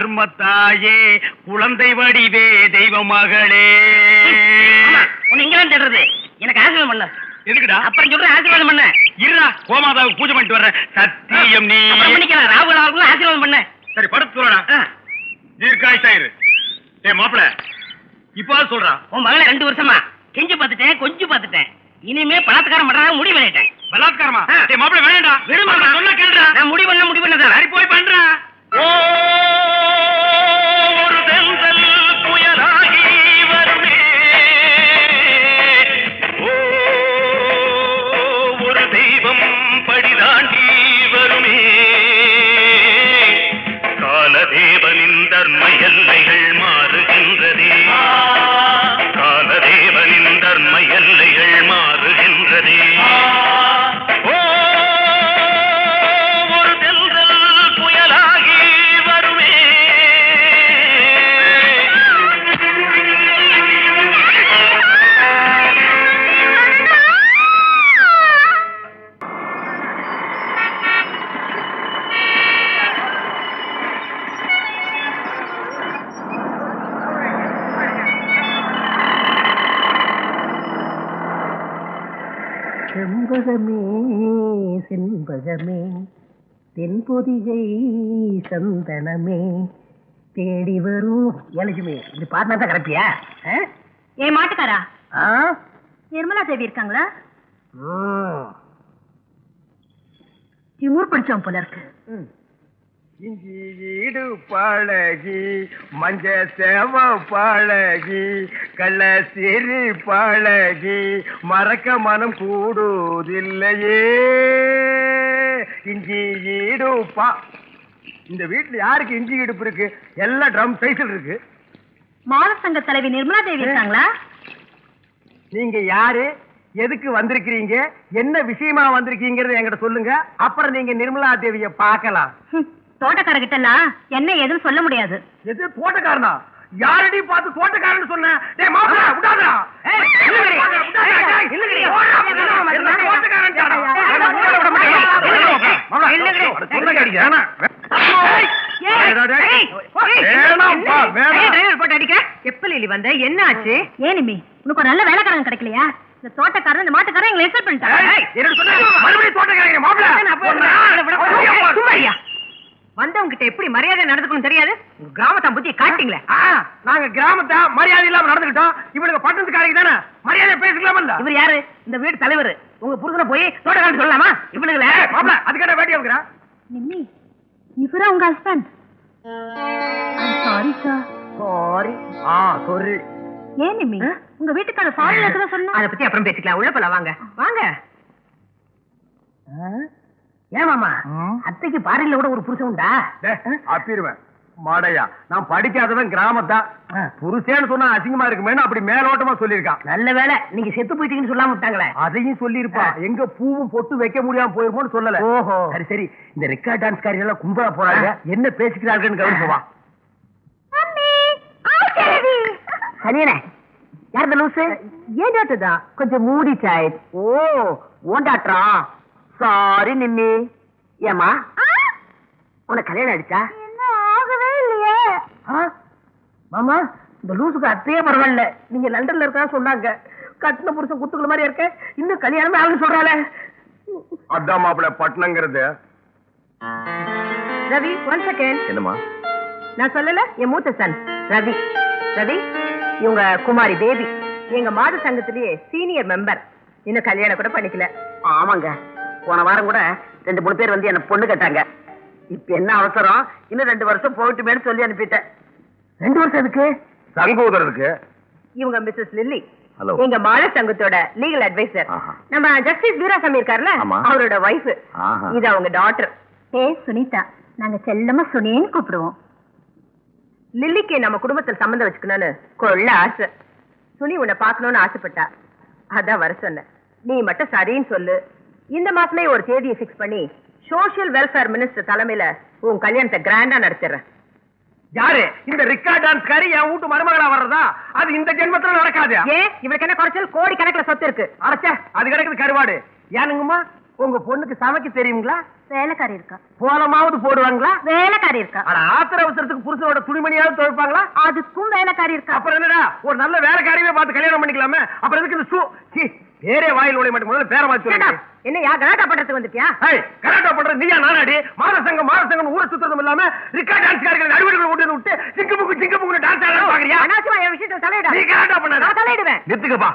தர்மத்தாயே குழந்தை வடிவே தெய்வ மகளே. உன்னை இங்கதான் தேடுறது. எனக்கு ஆசீர்வாதம் பண்ண. எதுக்குடா? அப்புறம் சொல்றேன் ஆசீர்வாதம் பண்ண. இருடா, கோமாதாவுக்கு பூஜை பண்ணிட்டு வர்றேன். சத்தியம் நீ பண்ணிக்கலாம். ராகுல் அவர்களும் ஆசீர்வாதம் பண்ண. சரி படுத்து சொல்லடா. தீர்க்காயுசாயிரு. ஏ மாப்பிள, இப்ப சொல்றா. உன் மகளை 2 வருஷமா கெஞ்சு பார்த்துட்டேன், கொஞ்சம் பார்த்துட்டேன். இனிமே பலாத்காரம் பண்றதா முடிவு பண்ணிட்டேன். பலாத்காரமா? ஏ மாப்பிள வேண்டாம்டா. விடுமா? சொன்னா கேளுடா. நான் முடிவு பண்ணதான். சரி போய் பண்றா. ஓ ஒரு தென்றல் புயலாகி வருமே. ஓ ஒரு தெய்வம் படிதாண்டி வருமே. காலதேவனின் தர்ம எல்லைகள் மாறுகின்றதே. காலதேவனின் தர்ம எல்லைகள் மாறுகின்றதே. ஓ ஒரு தென்றல் புயலாகி வருமே. செம்பகமே செண்பகமே தென்பொதிகை சந்தனமே தேடி வரும். ஏலட்சுமி, இது பாட்டினா தான் கரெக்டியா? ஏன் மாட்டுக்காரா? ஆ, நிர்மலா தேவி இருக்காங்களா? திமுர் படிச்சோம் போல இருக்கு. இஞ்சி ஈடு பழகி மஞ்ச சேவ பழகி கள்ள சிறு பழகி மறக்க மனம் கூடுதில்லையே. இஞ்சி ஈடு இந்த வீட்டுல யாருக்கு இஞ்சி இடுப்பு இருக்கு? எல்லா ட்ரம் சைஸ்ல இருக்கு. மாத சங்க தலைவி நிர்மலா தேவி இருக்காங்களா? நீங்க யாரு, எதுக்கு வந்திருக்கிறீங்க, என்ன விஷயமா வந்திருக்கீங்கறத என்கிட்ட சொல்லுங்க. அப்புறம் நீங்க நிர்மலா தேவிய பார்க்கலாம். தோட்டக்காரகிட்ட எல்லாம் என்ன ஏதுன்னு சொல்ல முடியாது. எது தோட்டக்காரனா? யாரடி பார்த்து தோட்டக்காரன்னு சொன்ன? டேய் மாப்ள விடாதடா. ஏய் இல்லங்கடி. டேய் இல்லங்கடி. என்ன தோட்டக்காரன்டா? மாப்ள இல்லங்கடி. சொல்லங்கடி ஏனா? எப்பலி வந்த என்ன ஆச்சு? ஏனிமி, உனக்கு ஒரு நல்ல வேலைக்காரன் கிடைக்கலையா? இந்த தோட்டக்காரன் இந்த மாட்டுக்காரன் எங்களை எக்ஸப்ட் பண்ணிட்டாங்க. ஏய் என்ன சொன்ன? மறுபடியும் தோட்டக்காரங்க மாப்ள. சும்மாரியா? வந்தவங்க கிட்ட எப்படி மரியாதை நடந்துக்கணும் தெரியாது? கிராமத்தை புத்தி காட்டிங்களே. நாங்க கிராமத்தை மரியாதை இல்லாம நடந்துக்கிட்டோம். இவளுக்கு பட்டணத்துக்காரங்க தானே மரியாதை பேசிக்கலாமா? இவர் யாரு? இந்த வீட்டு தலைவர். உங்க புருஷனை போய் தோட்டக்காரன் சொல்லலாமா? இவனுங்களே மாப்ள அதுக்கான வேட்டி வைக்கிறா. நிம்மி, இவரா உங்க husband? Sorry sir. Sorry. Sorry. ஏன் நிம்மி, உங்க வீட்டுக்கார ஃபாரின்ல இருக்கதா சொன்னா? அதை பத்தி அப்புறம் பேசிக்கலாம். உள்ள போலாம் வாங்க. வாங்க. ஏன் மாமா, அத்தைக்கு பாரில கூட ஒரு புருஷன் உண்டா? அப்பிருவேன் மாடையா. நான் படிக்காதவன் கிராமத்தா. புருஷேன்னு சொன்னா அசிங்கமா இருக்குமே அப்படி மேலோட்டமா சொல்லிருக்கான். நல்ல வேலை நீங்க செத்து போயிட்டீங்கன்னு சொல்லாம விட்டாங்களே. அதையும் சொல்லிருப்பா. எங்க பூவும் பொட்டு வைக்க முடியாம போயிருமோன்னு சொல்லல. ஓஹோ. சரி சரி, இந்த ரெக்கார்ட் டான்ஸ் காரியம் எல்லாம் கும்பலா போறாங்க. என்ன பேசிக்கிறாங்கன்னு கவனிச்சுவா. சனியனே, யார் இந்த லூசு? ஏன் டாக்டர்தான் கொஞ்சம் மூடிச்சாய். ஓ ஓன் டாக்டரா? சாரி நிம்மி. ஏமா உனக்கு கல்யாணம் ஆயிடுச்சா? ஆகவே இல்லையே. மாமா, இந்த லூசுக்கு அத்தையே பரவாயில்ல. நீங்க லண்டன்ல இருக்கா சொன்னாங்க. கட்டின புருஷன் குத்துக்குள்ள மாதிரி இருக்க. இன்னும் கல்யாணமே ஆகுன்னு சொல்றாள. அதான் மாப்பிள்ள பட்டணங்கிறது. Ravi, one second. என்னமா? நான் சொல்லல, என் மூத்த சன் ரவி. ரவி, இவங்க குமாரி பேபி. எங்க மாத சங்கத்திலேயே சீனியர் மெம்பர். இன்னும் கல்யாணம் கூட பண்ணிக்கல. ஆமாங்க, போன வாரம் கூட 2-3 பேர் வந்து என்ன பொண்ணு கேட்டாங்க. இப்ப என்ன அவசரம், இன்னும் 2 வருஷம் போயிட்டுமேன்னு சொல்லி அனுப்பிட்டேன். 2 வருஷம் எதுக்கு? சங்கோதரருக்கு. இவங்க மிஸ்ஸஸ் லில்லி. ஹலோ. எங்க மாத சங்கத்தோட லீகல் அட்வைசர். நம்ம ஜஸ்டிஸ் வீராசாமி இருக்காருல்ல, அவரோட வைஃப். இது அவங்க டாட்டர். சுனிதா. நாங்க செல்லமா சுனேன்னு கூப்பிடுவோம். லில்லிக்கு நம்ம குடும்பத்தில் சம்பந்தம் வச்சுக்கணும்னு கொள்ள ஆசை. சுனி உன்னை பார்க்கணும்னு ஆசைப்பட்டா. அதான் வர சொன்ன. நீ மட்டும் சரின்னு சொல்லு. இந்த மாசமே ஒரு தேதியை பிக்ஸ் பண்ணி சோசியல் வெல்ஃபேர் மினிஸ்டர் தலைமையில உன் கல்யாணத்தை கிராண்டா நடத்திடுறேன். யாரு இந்த ரெக்கார்ட் டான்ஸ் காரி என் வீட்டு மருமகளா வர்றதா? அது இந்த ஜென்மத்துல நடக்காது. ஏன் இவளுக்கு என்ன குறைச்சல்? கோடி கணக்குல சொத்து இருக்கு. அரைச்சா அது கிடைக்குது கருவாடு. ஏனுங்கம்மா உங்க பொண்ணுக்கு சமைக்க தெரியுங்களா? வேலைக்காரி இருக்கா. போலமாவது போடுவாங்களா? வேலைக்காரி இருக்கா. ஆனா ஆத்திர அவசரத்துக்கு புருஷனோட துணிமணியாவது துவைப்பாங்களா? அதுக்கும் வேலைக்காரி இருக்கா. அப்புறம் என்னடா ஒரு நல்ல வேலைக்காரியவே பார்த்து கல்யாணம் பண்ணிக்கலாமே. அப்புறம் எதுக்கு இந்த பேரே வாயில் ஓட மாட்டேன். முதல்ல பேரை மாத்தி சொல்லுங்க. என்னையா கலாட்டா பண்றதுக்கு வந்துட்டியா? கலாட்டா பண்றது நீயா நானாடி? மாதசங்கம் ஊரை சுத்ததும் இல்லாம ரிக்கார்ட் டான்ஸ்காரர்கள் நடுவர்கள் கொண்டு வந்து விட்டு சிங்கு புக்கு டான்ஸ் ஆட பாக்குறியா? அனாவசியமா என் விஷயத்துல தலையிடா. நீ கலாட்டா பண்ணாத. நான் தலையிடுவேன். நிறுத்துக்கப்பா.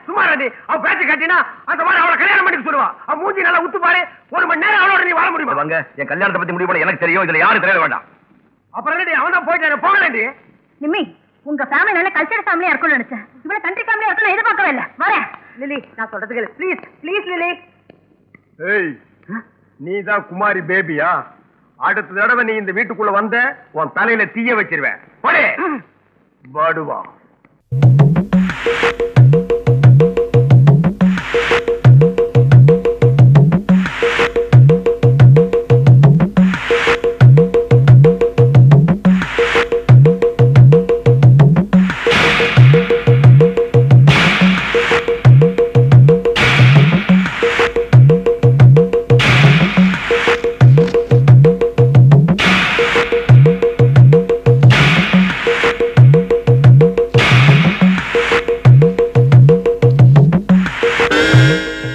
சும்மா ராடி. அவ பேச்சு கட்டினா அந்த மாதிரி அவளை கல்யாணம் பண்ணிக்க சொல்லுவா. அவ மூஞ்சி நல்லா உத்து பாரு. 1 மணி நேரம் அவளோட நீ வாழ முடியுமா? வாங்க, என் கல்யாணத்தை பத்தி முடிவு பண்ண எனக்கு தெரியும். இதுல யாரும் தெரிய வேண்டாம். அப்புறம் என்னடி அவன் தான் போயிட்டாரு. போகலண்டி. நிம்மி, உங்க ஃபேமிலி நல்ல கல்ச்சர் ஃபேமிலியா இருக்கும்னு நினைச்சேன். இவ்வளவு கண்ட்ரி ஃபேமிலியா இருக்கும்னு எதிர்பார்க்கவே இல்ல. வரேன். லிலி, நான் சொல்றது கேளு. Please Lily. ஏய், நீதான் குமாரி பேபியா? அடுத்த தடவை நீ இந்த வீட்டுக்குள்ள வந்த உன் தலையில தீய வச்சிருவேன். போடே பாடுவா.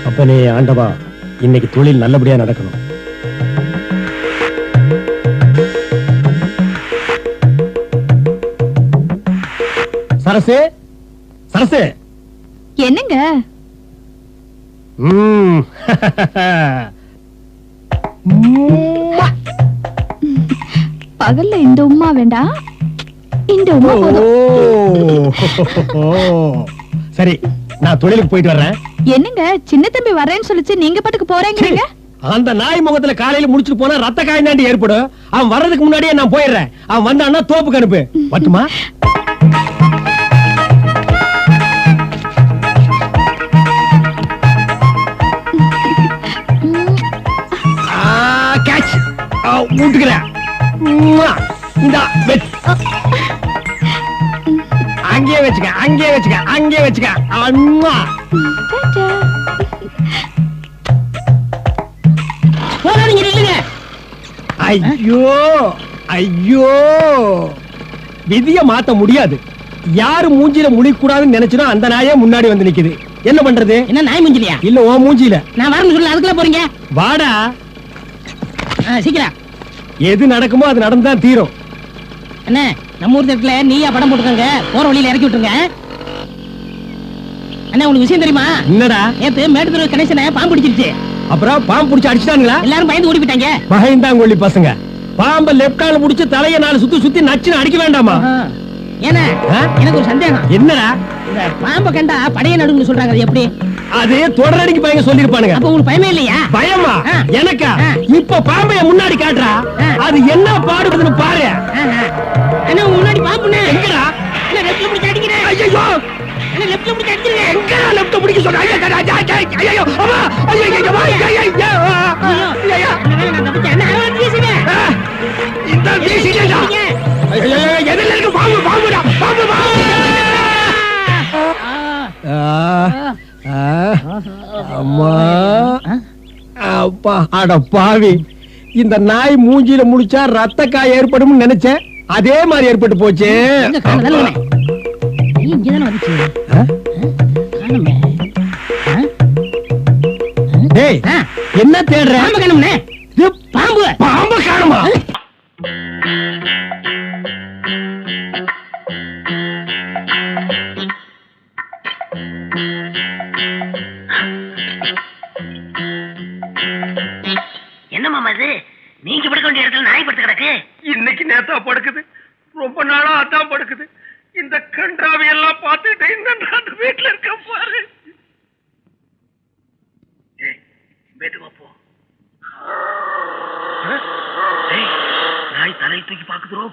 அப்பனே ஆண்டவா, இன்னைக்கு தொழில் நல்லபடியா நடக்கணும். சரசு, சரசு. என்னங்க? பகல்ல இந்த உம்மா வேண்டாம், இந்த உம்மா போதும். சரி, நான் தொழிலுக்கு போயிட்டு வர்றேன். என்னங்க சின்ன தம்பி வரேன்னு சொல்லிச்சு, நீங்க பாட்டுக்கு போறேங்கிறீங்க? அந்த நாய் முகத்துல காலையில முடிச்சுட்டு போனா ரத்த காயம் தாண்டி ஏற்படும். அவன் வர்றதுக்கு முன்னாடியே நான் போயிடுறேன். அவன் வந்தான்னா தோப்புக்கு அனுப்பு. மட்டுமா? கேட்ச் ஊட்டுக்கிறேன். அங்கேயே வச்சுக்க. அம்மா போறாதீங்க, நில்லுங்க. ஐயோ, விதிய மாத்த முடியாது. யாரு மூஞ்சில முழிக்கூடாதுன்னு நினைச்சதோ அந்த நாயே முன்னாடி வந்து நிக்குது. என்ன பண்றது? என்ன நாய் மூஞ்சிலியா? இல்ல ஓ மூஞ்சில. நான் வரணும் சொல்லல, அதுக்குள்ள போறீங்க. வாடா. சீக்கிரம். எது நடக்குமோ அது நடந்துதான் தீரும். என்ன நம்ம ஊர் இடத்துல நீயா படம் போட்டுக்கோங்க, போற வழியில இறக்கி விட்டுருங்க. அண்ணா உனக்கு விஷயம் தெரியுமா? என்னடா? நேத்து மேட்டுத்தூர் கணேசனை பாம்பு பிடிச்சிருச்சு. அப்புறம் பாம்பு பிடிச்சு அடிச்சுட்டாங்களா? எல்லாரும் பயந்து ஓடி போயிட்டாங்க. பயந்தாங்கொள்ளி பசங்க. பாம்ப லெப்டால முடிச்சு தலைய 4 சுத்தி நச்சுன்னு அடிக்க வேண்டாமா? ஏன்னா எனக்கு ஒரு சந்தேகம். என்னடா? இந்த பாம்பை கண்டா படைய நடுன்னு சொல்றாங்க, அது எப்படி? அது தொடரடிக்கு பையங்க சொல்லிருப்பானுங்க. அப்ப உங்களுக்கு பயமே இல்லையா? பயமா? எனக்கா? இப்ப பாம்பைய முன்னாடி காட்டுறா, அது என்ன பாடுபடுதுன்னு பாரு. அண்ணா முன்னாடி பாம்புனே. எங்கடா? இல்ல லெஃப்ட்ல பிடிச்சு அடிக்கிறேன். ஐயோ, இல்ல லெஃப்ட்ல பிடிச்சு அடிக்கிறேன். எங்கடா லெஃப்ட் பிடிக்க சொல்ற? ஐயோ அம்மா, ஐயோ நான் தப்பிச்சேன். அண்ணா அவன் வீசுங்க. இந்த வீசிடா. ஐயோ எதில இருக்கு பாம்பு? பாம்புடா, பாம்பு. அம்மா, அப்பா, அட பாவி. இந்த நாய் மூஞ்சில முடிச்சா ரத்த காய் ஏற்படும் நினைச்சேன். அதே மாதிரி ஏற்பட்டு போச்சு. இங்கதானே வந்துச்சு. காணுமே. டேய், என்ன தேடுற? பாம்பு காணும்னே. பாம்பு காணுமா? என்ன மாமா இது? நீங்க படுக்க வேண்டிய இடத்துல நாய் படுத்து கிடக்கு. இன்னைக்கு நேத்தா படுக்குது. ரொம்ப நாளா அதான் படுக்குது. இந்த கன்றாவை எல்லாம் பார்த்துட்டு இந்த வீட்டுல இருக்க பாரு. மெதுவா போ. நாய் தலை தூக்கி பாக்குதுரோ.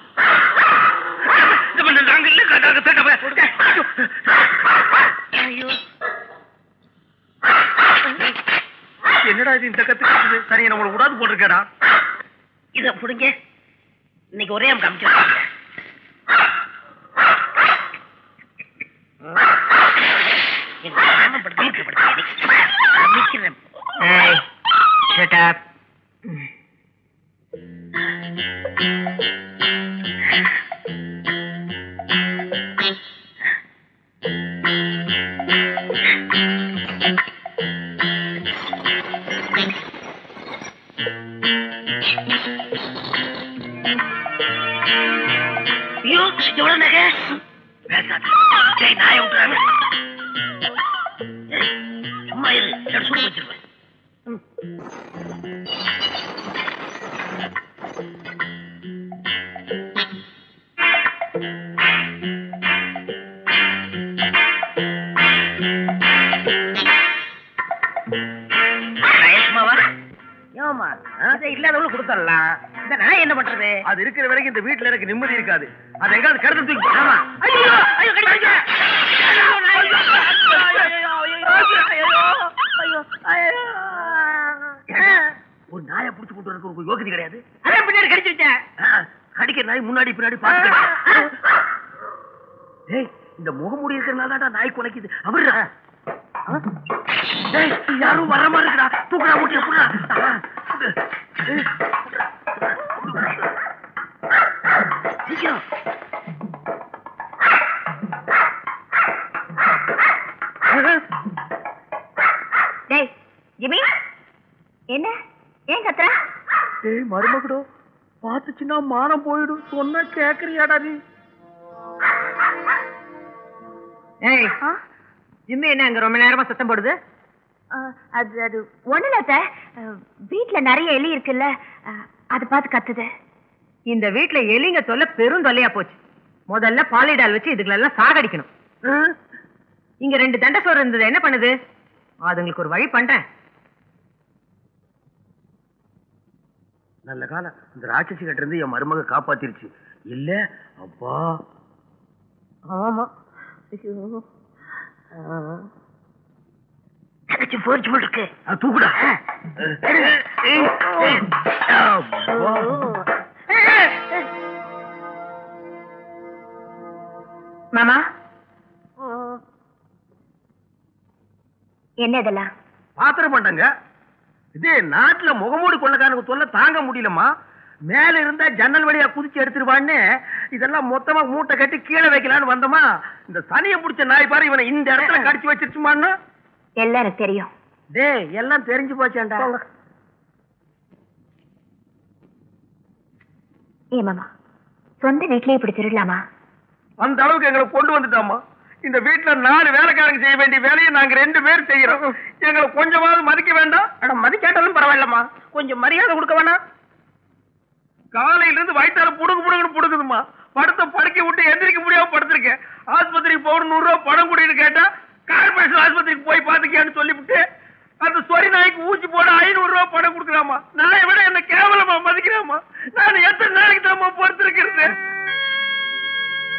என்னடா இது இந்த கத்துக்கு? சரி, நம்மள உடாது போட்டிருக்கேடா. இத புடுங்க. இன்னைக்கு ஒரே காமிச்சிருக்காங்க. ஐயோ எவ்வளவு நகை பேசாத டேய் நாயை விட்டுறாங்க சும்மா இரு எடுத்து சுடு வச்சிருவேன் இல்லாதவங்க கொடுத்துடலாம் இந்த நாய் என்ன பண்றது அது இருக்கிற வரைக்கும் இந்த வீட்டுல எனக்கு நிம்மதி இருக்காது அது எங்காவது கடந்து தூக்கி ஆமா ஐயோ ஐயோ கடிச்சு ஒரு நாயை புடிச்சு கொண்டு வரதுக்கு ஒரு யோகிதை கிடையாது. அதான் பின்னாடி கடிச்சு வச்சேன் கடிக்கிற நாய் முன்னாடி பின்னாடி பாத்து ஏய் இந்த முகமூடி இருக்கிறனால தான் நாய் குலைக்குது அவர்ரா டேய் யாரும் வர மாதிரி இருக்கடா தூக்குடா மூட்டி புடா சீக்கிரம் டேய் ஜிமி என்ன ஏன் கத்துற ஏய் மருமகடோ பாத்துச்சுன்னா மானம் போயிடும் சொன்னா கேக்குறியாடா நீ ஏய் ஜிம்மி என்ன அங்க ரொம்ப நேரமா சத்தம் போடுது அது அது ஒண்ணுல வீட்டுல நிறைய எலி இருக்குல்ல அதை பார்த்து கத்துது இந்த வீட்டுல எலிங்க தொல்லை பெரும் தொல்லையா போச்சு முதல்ல பாலிடால் வச்சு இதுகளெல்லாம் சாகடிக்கணும் இங்க 2 தண்டை சோறு இருந்தது என்ன பண்ணுது அதுங்களுக்கு ஒரு வழி பண்றேன் நல்ல காலம் இந்த ராட்சசி கிட்ட இருந்து என் மருமக காப்பாத்திருச்சு இல்ல அப்பா ஆமா தங்கச்சி போரிச்சு போல் இருக்கு தூக்குடா மாமா என்ன இதெல்லாம் பாத்திரம் பண்ணங்க இதே நாட்டுல முகமூடி கொள்ளக்காரனுக்கு தொல்லை தாங்க முடியலமா மேல இருந்தா ஜன்னல் வழியா குதிச்சு எடுத்துருவான்னு இதெல்லாம் மொத்தமா மூட்டை கட்டி கீழே வைக்கலான்னு வந்தோமா இந்த சனியை பிடிச்ச நாய் பாரு இவனை இந்த இடத்துல கடிச்சு வச்சிருச்சுமான்னு எல்லாம் எனக்கு தெரியும் டேய் எல்லாம் தெரிஞ்சு போச்சேன்டா ஏ மாமா சொந்த வீட்லயே இப்படி திருடலாமா அந்த அளவுக்கு எங்களை கொண்டு வந்துட்டாமா இந்த வீட்டுல 4 வேலைக்காரங்க செய்ய வேண்டிய வேலையை நாங்க 2 பேர் செய்யறோம் எங்களை கொஞ்சமாவது மதிக்க வேண்டாம் மதிக்காட்டாலும் பரவாயில்லம்மா கொஞ்சம் மரியாதை கொடுக்க வேணாம் காலையில இருந்து வயிற்றால புடுங்குன்னு புடுங்குதுமா படுத்த படுக்க விட்டு எந்திரிக்க முடியாம படுத்திருக்கேன் ஆஸ்பத்திரிக்கு போகணும் 100 ரூபாய் பணம் கூட்டிட்டு கேட்டா கார்பரேஷன் ஆஸ்பத்திரிக்கு போய் பாத்துக்கியான்னு சொல்லிவிட்டு அந்த சொரி நாய்க்கு ஊசி போட 500 ரூபாய் பணம் கொடுக்கலாமா நாயை விட என்ன கேவலமா மதிக்கிறாமா நான் எத்தனை நாளைக்கு தாமா பொறுத்திருக்கிறது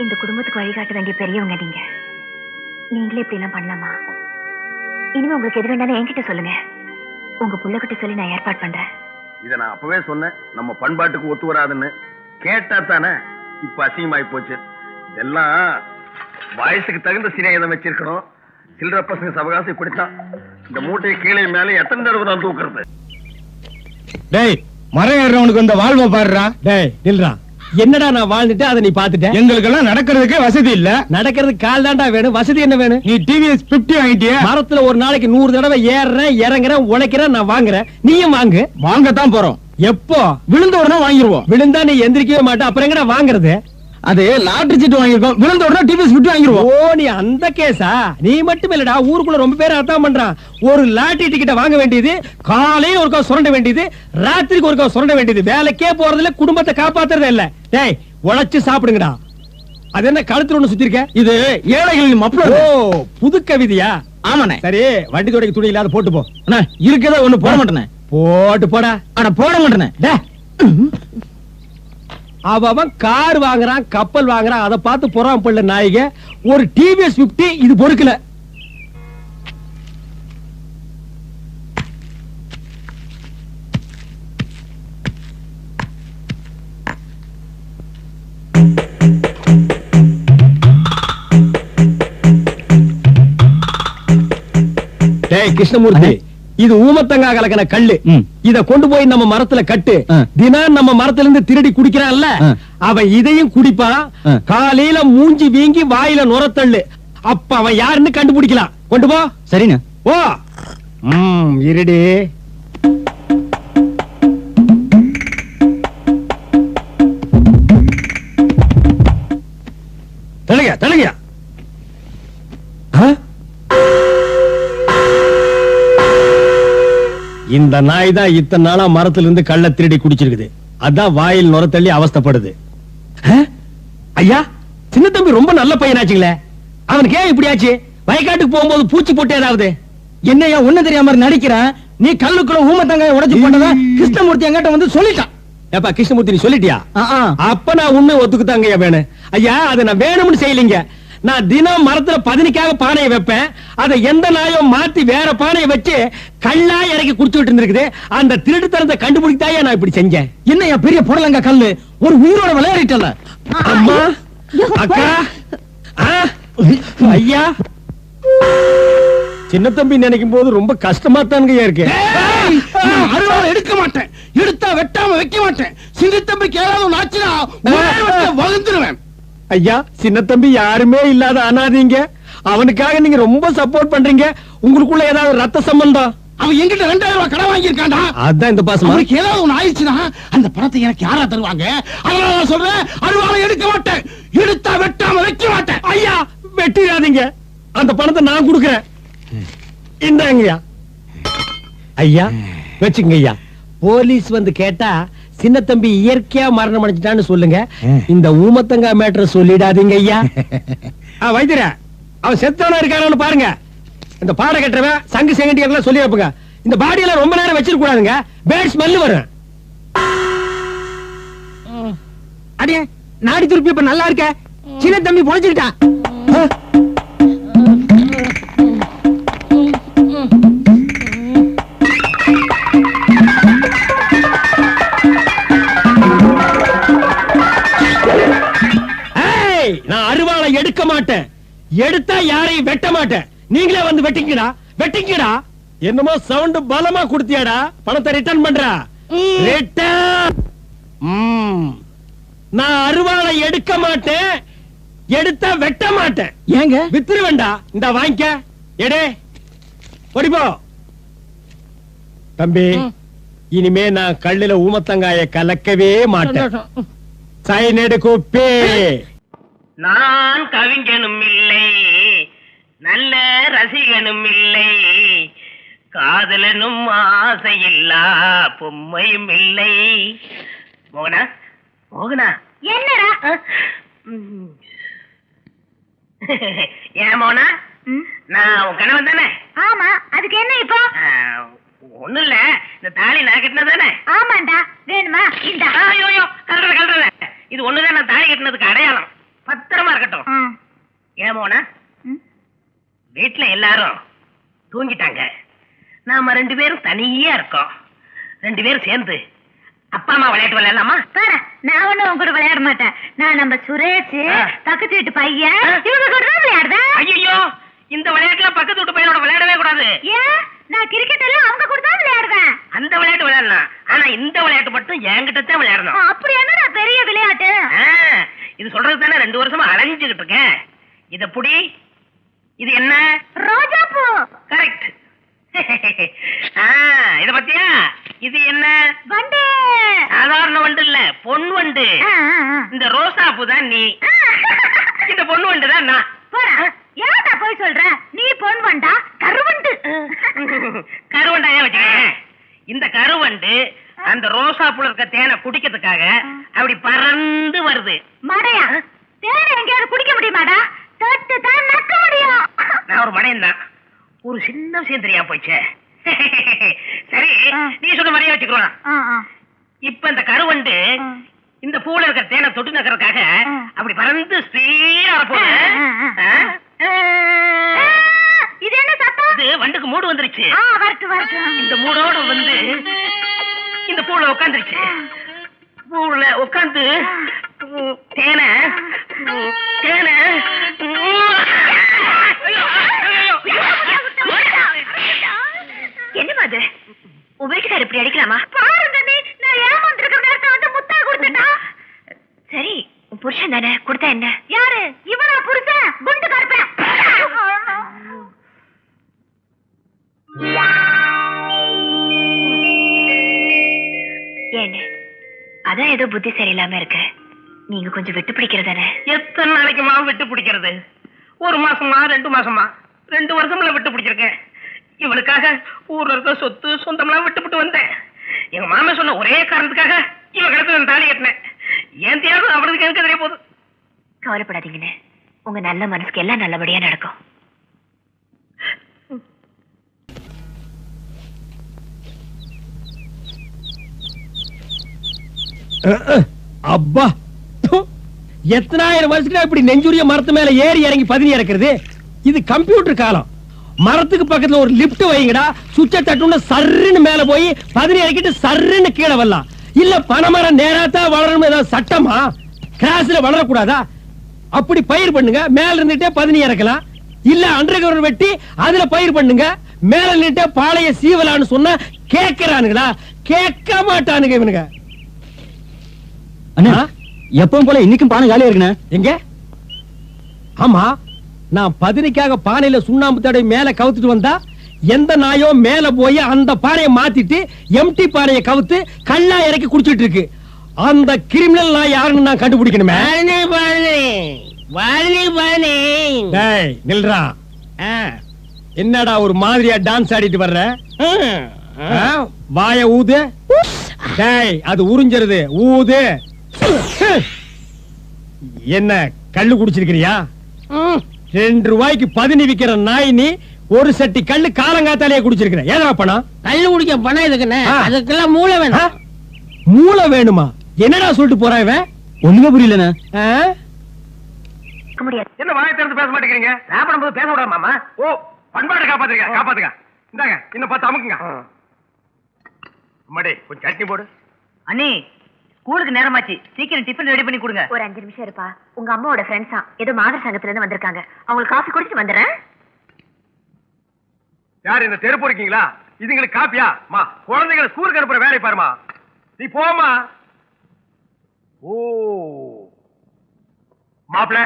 இந்த குடும்பத்துக்கு வழிகாட்ட வேண்டிய பெரியவங்க நீங்களே இப்படி எல்லாம் பண்ணலாமா இனிமே உங்களுக்கு எது வேண்டாலும் என்கிட்ட சொல்லுங்க உங்க புள்ளகிட்ட சொல்லி நான் ஏற்பாடு பண்றேன் இத நான் அப்பவே சொன்னேன் நம்ம பண்பாட்டுக்கு ஒத்து வராதுன்னு கேட்டா தானே இப்ப அசிங்கமாயி போச்சு இதெல்லாம் வயசுக்கு தகுந்த சிநேகிதம் வச்சிருக்கணும் சில்லற பசங்க சவகாசம் இப்படித்தான் இந்த மூட்டையை கீழே மேலே எத்தனை தடவை தான் தூக்குறது டேய் மரம் ஏறவனுக்கு இந்த வாழ்வை பாடுறா டேய் நில்றா என்னடா நான் வாழ்ந்துட்டு அதை நீ பாத்துட்ட எங்களுக்கு எல்லாம் நடக்கிறதுக்கு வசதி இல்ல நடக்கிறதுக்கு கால் தாண்டா வேணும் வசதி என்ன வேணும் நீ டிவிஎஸ் 50 வாங்கிட்டியா மரத்துல ஒரு நாளைக்கு 100 தடவை ஏறுறேன் இறங்குறேன் உழைக்கிறேன் நான் வாங்குறேன் நீயும் வாங்கத்தான் போறோம் எப்போ விழுந்த உடனே வாங்கிடுவோம் விழுந்தா நீ எந்திரிக்கவே மாட்டே அப்புறம் எங்கடா வாங்குறது அது லாட்டரி சீட்டு வாங்கிருக்கோம் விழுந்த உடனே டிவிஎஸ் 50 வாங்கிடுவோம் ஓ நீ அந்த கேஸா நீ மட்டும் இல்லடா ஊருக்குள்ள ரொம்ப பேர் அதான் பண்றான் ஒரு லாட்டரி டிக்கெட்டை வாங்க வேண்டியது காலையில ஒருக்கா சுரண்ட வேண்டியது ராத்திரிக்கு ஒருக்கா சுரண்ட வேண்டியது வேலைக்கே போறதுல குடும்பத்தை காப்பாத்துறதே இல்ல டேய் உழைச்சு சாப்பிடுங்கடா அது என்ன கழுத்துல ஒண்ணு சுத்தி இருக்க இது ஏழைகளின் மப்ள ஓ புது கவிதையா ஆமாண்ணே சரி வண்டி துடைக்க துணி இல்லாத போட்டு போ அண்ணா இருக்கதா ஒண்ணு போட மாட்டேனே போட்டு போடா அட போட மாட்டேனே டே அவன் கார் வாங்குறான் கப்பல் வாங்குறான் அதை பார்த்து புறாம பள்ள நாய்க ஒரு டிவிஎஸ் 50 இது பொறுக்கல டேய் கிருஷ்ணமூர்த்தி இது ஊமத்தங்கா கலக்கின கல்லு இத கொண்டு போய் நம்ம மரத்துல கட்டு தினம் நம்ம மரத்துல இருந்து திருடி குடிக்கிறான்ல அவன் இதையும் குடிப்பான் காலையில மூஞ்சி வீங்கி வாயில நுரத்தள்ளு அப்ப அவன் யாருன்னு கண்டுபிடிக்கலாம் கொண்டு போ சரிங்க ஓ இருடி தள்ளுங்க. இந்த நாய் தான் இத்தனை நாளா மரத்துல இருந்து கள்ள திருடி குடிச்சிருக்குது. அதான் வாயில் நுர தள்ளி அவஸ்தைப்படுது. ஐயா, சின்ன தம்பி ரொம்ப நல்ல பையனாச்சுங்களே. அவனுக்கு ஏன் இப்படி ஆச்சு? வயக்காட்டுக்கு போகும்போது பூச்சி போட்டு ஏதாவது? என்னையா ஒண்ணு தெரியாம நடிக்கிறான்? நீ கல்லுக்குள்ள ஊமத்தங்காய உடைச்சு போட்டதா கிருஷ்ணமூர்த்தி என்கிட்ட வந்து சொல்லிட்டான். ஏப்பா கிருஷ்ணமூர்த்தி, நீ சொல்லிட்டியா? அப்ப நான் உண்மை ஒத்துக்குதாங்க வேணும். ஐயா, அதை நான் வேணும்னு செய்யலீங்க. நான் தினம் மரத்துல பதினிக்காக பானையை வைப்பேன். அதை எந்த நாயும் மாத்தி வேற பானையை வச்சு கல்லா இறக்கி குடிச்சுட்டு இருந்திருக்குது. அந்த திருட்டுத்தனத்தை கண்டுபிடித்தாயா நான் இப்படி செஞ்சேன். என்னையா பெரிய புடலங்க கல்லு ஒரு உயிரோட விளையாடிட்டல. அம்மா, அக்கா, ஐயா, சின்ன தம்பி நினைக்கும் போது ரொம்ப கஷ்டமா தானுங்க இருக்கு. அருவாள் எடுக்க மாட்டேன், எடுத்தா வெட்டாம வைக்க மாட்டேன். சின்ன தம்பிக்கு ஏதாவது ஆச்சுன்னா வகுந்துருவேன். ஐயா, சின்ன தம்பி யாருமே இல்லாத அனாதீங்க. அவனுக்காக நீங்க ரொம்ப சப்போர்ட் பண்றீங்க. உங்களுக்குள்ள ஏதாவது ரத்த சம்பந்தம்? அவன் என்கிட்ட 2000 ரூபாய் கடன் வாங்கியிருக்காண்டா. அதான் இந்த பாசம். அவனுக்கு ஏதாவது ஒண்ணு ஆயிடுச்சுன்னா அந்த பணத்தை எனக்கு யாரா தருவாங்க? அதனால நான் சொல்றேன், அருவாளை எடுக்க மாட்டேன், எடுத்தா வெட்டாம வைக்க மாட்டேன். ஐயா, வெட்டிடாதீங்க. அந்த பணத்தை நான் கொடுக்கிறேன். இந்தாங்கய்யா. ஐயா வச்சுங்க ஐயா. போலீஸ் வந்து கேட்டா சின்ன தம்பி இயற்கையா மரணம் அடைஞ்சிட்டான்னு சொல்லுங்க. இந்த ஊமத்தங்கா மேட்டர் சொல்லிடாதீங்க ஐயா. வைத்திர, அவன் செத்தானா இருக்கானு பாருங்க. இந்த பாட கட்டுறவன் சங்கு செங்கட்டி எல்லாம் சொல்லி வைப்புங்க. இந்த பாடியெல்லாம் ரொம்ப நேரம் வச்சிருக்க கூடாதுங்க. பேட் ஸ்மெல் வரும். அடே, நாடி துருப்பி இப்ப நல்லா இருக்க. சின்ன தம்பி பொழைச்சுக்கிட்டான். நான் அருவாளை எடுக்க மாட்டேன், எடுத்தா யாரையும் வெட்ட மாட்டேன். நீங்களே வந்து வெட்டிங்கடா, வெட்டிங்கடா. என்னமோ சவுண்ட் பலமா குடுத்தியாடா. பணத்தை ரிட்டர்ன் பண்றா. ரிட்டர்ன். நான் அருவாளை எடுக்க மாட்டேன், எடுத்தா வெட்ட மாட்டேன். ஏங்க வித்துரு வேண்டா. இந்த வாங்கிக்க, எடே ஓடிப்போ. தம்பி, இனிமே நான் கல்லுல ஊமத்தங்காய கலக்கவே மாட்டேன். சைனடு குப்பே. நான் கவிஞனும் இல்லை, நல்ல ரசிகனும் இல்லை, காதலனும் ஆசையில்லா பொம்மையும் இல்லை. மோகனா, மோகனா, என்னடா? ஏன் மோகனா, நான் உன் கணவன் தானே? ஆமா, அதுக்கு என்ன இப்போ? ஒண்ணும் இல்ல, இந்த தாலி நான் கட்டினது தானே? ஆமாண்டா, வேணுமா? இந்த ஐயோ, கல்றத கல்றத. இது ஒண்ணுதான் நான் தாலி கட்டினதுக்கு அடையாளம். பத்திரமா இருக்கட்டும். ஏன் மோகனா, வீட்டுல எல்லாரும் தூங்கிட்டாங்க. நாம 2 பேரும் தனியா இருக்கோம். 2 பேரும் சேர்ந்து அப்பா அம்மா விளையாட்டு விளையாடலாமா? பாரு, நான் ஒண்ணும் உங்க கூட விளையாட மாட்டேன். நான் நம்ம சுரேஷ் பக்கத்து வீட்டு பையன் இவங்க கூட தான் விளையாடுறேன். ஐயோ, இந்த விளையாட்டுல பக்கத்து வீட்டு பையனோட விளையாடவே கூடாது. ஏன்? நான் கிரிக்கெட் எல்லாம் அவங்க கூட தான் விளையாடுவேன். அந்த விளையாட்டு விளையாடலாம், ஆனா இந்த விளையாட்டு மட்டும் என்கிட்ட தான் விளையாடணும். அப்படி என்ன பெரிய விளையாட்டு? இது சொல்றது தானே 2 வருஷமா அலைஞ்சுகிட்டு இருக்கேன். இத புடி. இது என்ன? ரோஜா பூ. கரெக்ட். இத பத்தியா? இது என்ன? வண்டு. சாதாரண வண்டு இல்ல, பொன் வண்டு. இந்த ரோசா பூ தான் நீ, இந்த பொன் வண்டு தான் நான். ஏன்டா போய் சொல்ற? நீ பொன் வண்டா, கருவண்டு. கருவண்டாயா வச்சுக்க. இந்த கருவண்டு அந்த ரோசா பூல இருக்க தேனை குடிக்கிறதுக்காக அப்படி பறந்து வருது. மடையா, தேனை எங்கேயாவது குடிக்க முடியுமாடா? தொட்டு தான் நக்க முடியும். நான் ஒரு மடையன் தான். ஒரு சின்ன விஷயம் தெரியாம போச்சே. சரி, நீ சொன்ன மாதிரியே வச்சுக்கிறோம். இப்ப இந்த கருவண்டு இந்த பூல இருக்கிற தேனை தொட்டு நக்கிறதுக்காக அப்படி பறந்து ஸ்பீடா போகுது. இது என்ன சத்தம்? இது வண்டுக்கு மூடு வந்துருச்சு. வரட்டு வரட்டு. இந்த மூடோட வந்து இந்த பூல உட்காந்துருச்சு. பூல உட்காந்து தேனை தேனை என்னமா அது? உன் வீட்டுக்காரர் இப்படி அடிக்கலாமா? பாருங்க, நான் ஏமாந்துருக்க நேரத்தை வந்து முத்தா கொடுத்துட்டா. சரி, உன் புருஷன் தானே, கொடுத்தா என்ன? யாரு இவரா புருஷன்? குண்டு கருப்பேன். ஏன்னு அதான் ஏதோ புத்தி சரியில்லாம இருக்கு. நீங்க கொஞ்சம் விட்டு பிடிக்கிறதானே? எத்தனை நாளைக்குமா விட்டு பிடிக்கிறது? 1 மாசமா 2 மாசமா 2 வருஷம்ல விட்டு பிடிச்சிருக்கேன். இவளுக்காக ஊர்ல இருக்க சொத்து சொந்தம்லாம் விட்டுவிட்டு வந்தேன். எங்க மாமா சொன்ன ஒரே காரணத்துக்காக இவ கிடத்து தாலி கட்டினேன். ஏன் தேவை அவளுக்கு எனக்கு தெரிய போகுது. கவலைப்படாதீங்கண்ணே, உங்க நல்ல மனசுக்கு எல்லாம் நல்லபடியா நடக்கும். அப்பா, எத்தனாயிரம் வருஷத்துக்கு இப்படி நெஞ்சுரிய மரத்து மேல ஏறி இறங்கி பதினி இறக்குறது? இது கம்ப்யூட்டர் காலம். மரத்துக்கு பக்கத்துல ஒரு லிப்ட் வைங்கடா, சுவிட்ச தட்டுன சர்ன்னு மேல போய் பதினி இறக்கிட்டு சர்ன்னு கீழே வரலாம். இல்ல பனைமரம் நேராத்தா வளரணும் ஏதாவது சட்டமா? கிராஸ்ல வளரக்கூடாதா? அப்படி பயிர் பண்ணுங்க, மேல இருந்துட்டே பதினி இறக்கலாம். இல்ல அண்டர் கிரவுண்ட் வெட்டி அதுல பயிர் பண்ணுங்க, மேல நின்னுட்டே பாளைய சீவலான்னு சொன்னா கேட்கிறானுங்களா? கேட்க மாட்டானுங்க இவனுங்க. அண்ணா, எப்பவும் போல இன்னைக்கும் பானை காலியா இருக்குண்ணே. எங்க? ஆமா, நான் பதினிக்காக பானையில சுண்ணாம்பு தடவை மேல கவுத்துட்டு வந்தா எந்த நாயோ மேல போய் அந்த பானையை மாத்திட்டு எம்டி பானையை கவுத்து கல்லா இறக்கி குடிச்சிட்டு இருக்கு. அந்த கிரிமினல் நான் யாருன்னு நான் கண்டுபிடிக்கணுமே. டேய் நில்றா. என்னடா ஒரு மாதிரியா டான்ஸ் ஆடிட்டு வர்ற? வாய ஊது. டேய் அது உறிஞ்சிருது, ஊது. என்ன கள்ளு குடிச்சிருக்கிறியா? 2 ரூபாய்க்கு பதினி விக்கிற நாய் நீ ஒரு சட்டி கள்ளு காலங்காத்தாலேயே குடிச்சிருக்கிற. ஏதா பணம்? கல்லு குடிக்க பணம் எதுக்குன்னு? அதுக்கெல்லாம் மூளை வேணும். மூளை வேணுமா? என்னடா சொல்லிட்டு போறான் இவன்? ஒண்ணுமே புரியலண்ணே. என்ன வாயை திறந்து பேச மாட்டேங்கிறீங்க? சாப்பிடும் போது பேச விடாம மாமா. ஓ, பண்பாடு காப்பாத்துங்க, காப்பாத்துங்க. இந்தாங்க, இன்னும் 10 அமுக்குங்க. அம்மாடி, கொஞ்சம் சட்னி போடு. அண்ணி, ஸ்கூலுக்கு நேரமாச்சு, சீக்கிரம் டிஃபன் ரெடி பண்ணி கொடுங்க. ஒரு 5 நிமிஷம் இருப்பா. உங்க அம்மாவோட ஃப்ரெண்ட்ஸா ஏதோ மாதர் சங்கத்துல இருந்து வந்திருக்காங்க. அவங்களுக்கு காஃபி குடிச்சிட்டு வந்துடுறேன். யார் இந்த தெருப்பு இருக்கீங்களா? இதுங்களுக்கு காப்பியா? மா, குழந்தைகளை ஸ்கூலுக்கு அனுப்புற வேலை பாருமா. நீ போமா. ஓ, மாப்பிள்ள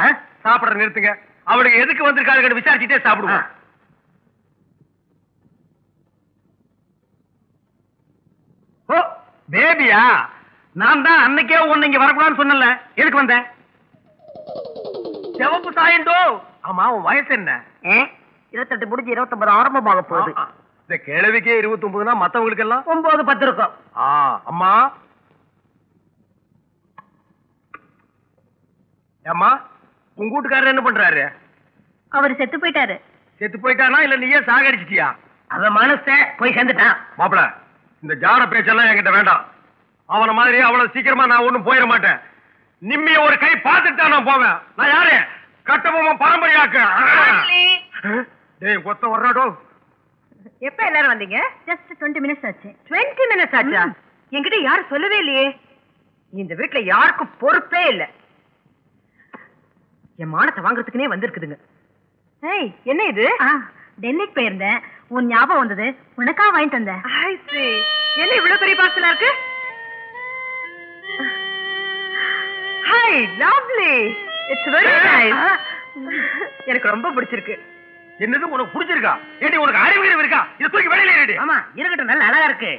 சாப்பிட நிறுத்துங்க. அவளுக்கு எதுக்கு வந்திருக்காரு விசாரிச்சுட்டே சாப்பிடுவோம். ஓ, பேபியா? நான் தான் அன்னைக்கே ஒண்ணு இங்க வரக்கூடாதுன்னு சொன்னல. எதுக்கு வந்த? சிவப்பு சாயண்டோ. ஆமா, உன் வயசு என்ன? 28 முடிஞ்சு 29 ஆரம்பமாக போகுது. இந்த கிழவிக்கே 29னா மத்தவங்களுக்கு எல்லாம் 9 10 இருக்கும். அம்மா அம்மா, உங்க வீட்டுக்காரர் என்ன பண்றாரு? அவர் செத்து போயிட்டாரு. செத்து போயிட்டானா இல்ல நீயே சாகடிச்சிட்டியா? அவன் மனச போய் சேர்ந்துட்டான். மாப்பிள, இந்த ஜாட பேச்செல்லாம் என்கிட்ட வேண்டாம். அவன மாதிரி அவ்வளவு சீக்கிரமா நான் ஒண்ணும் போயிட மாட்டேன். நிம்மிய ஒரு கை பார்த்துட்டு தான் நான் போவேன். நான் யாரு? கட்டபொம்ம பரம்பரையாக்கு. டேய் கொத்த வர்றாடோ. எப்ப எல்லாரும் வந்தீங்க? ஜஸ்ட் 20 மினிட்ஸ் ஆச்சு. 20 மினிட்ஸ் ஆச்சா? என்கிட்ட யாரும் சொல்லவே இல்லையே. இந்த வீட்டுல யாருக்கும் பொறுப்பே இல்ல. என் மானத்தை வாங்குறதுக்குனே வந்திருக்குதுங்க. ஏய், என்ன இது? டெல்லிக்கு போயிருந்தேன், உன் ஞாபகம் வந்தது, உனக்கா வாங்கிட்டு வந்தேன். I see. என்ன இவ்வளவு பெரிய பார்சலா இருக்கு? Hi, lovely. It's very nice. எனக்கு ரொம்ப பிடிச்சிருக்கு. என்னது உனக்கு பிடிச்சிருக்கா? ஏடி உனக்கு அறிவு இருக்கா? இத தூக்கி வெளியில ஏறிடு. ஆமா, இருக்கட்டும், நல்ல அழகா இருக்கு.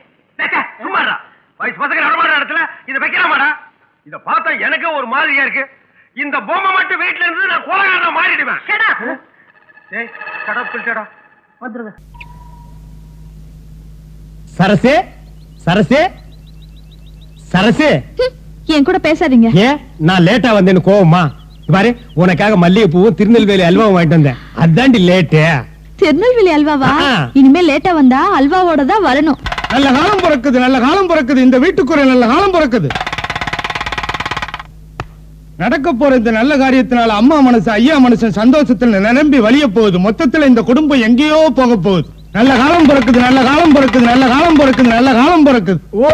சும்மாடா. வயசு பசங்க நடமாடுற இடத்துல இத வைக்கலாமாடா? இத பார்த்தா எனக்கு ஒரு மாதிரியா இருக்கு. இந்த பொம்மை மட்டும் வீட்ல இருந்து நான் கோலகாரனா மாறிடுவேன். ஏய், கடவுள்டா. வந்துருங்க. சரசே, சரசே, சரசே. என் கூட பேசாதீங்க. ஏன் நான் லேட்டா வந்தேன்னு கோவமா? பாரு, உனக்காக மல்லிகைப்பூவும் திருநெல்வேலி அல்வாவும் வாங்கிட்டு வந்தேன். அதாண்டி லேட்டு. திருநெல்வேலி அல்வாவா? இனிமே லேட்டா வந்தா அல்வாவோட தான் வரணும். நல்ல காலம் பிறக்குது, நல்ல காலம் பிறக்குது. இந்த வீட்டுக்கு ஒரு நல்ல காலம் பிறக்குது. நடக்க போற இந்த நல்ல காரியத்தினால அம்மா மனசு ஐயா மனசு சந்தோஷத்துல நிரம்பி வலிய போகுது. மொத்தத்துல இந்த குடும்பம் எங்கேயோ போக போகுது. நல்ல காலம் பிறக்குது, நல்ல காலம் பிறக்குது, நல்ல காலம் பிறக்குது, நல்ல காலம் பிறக்குது. ஓ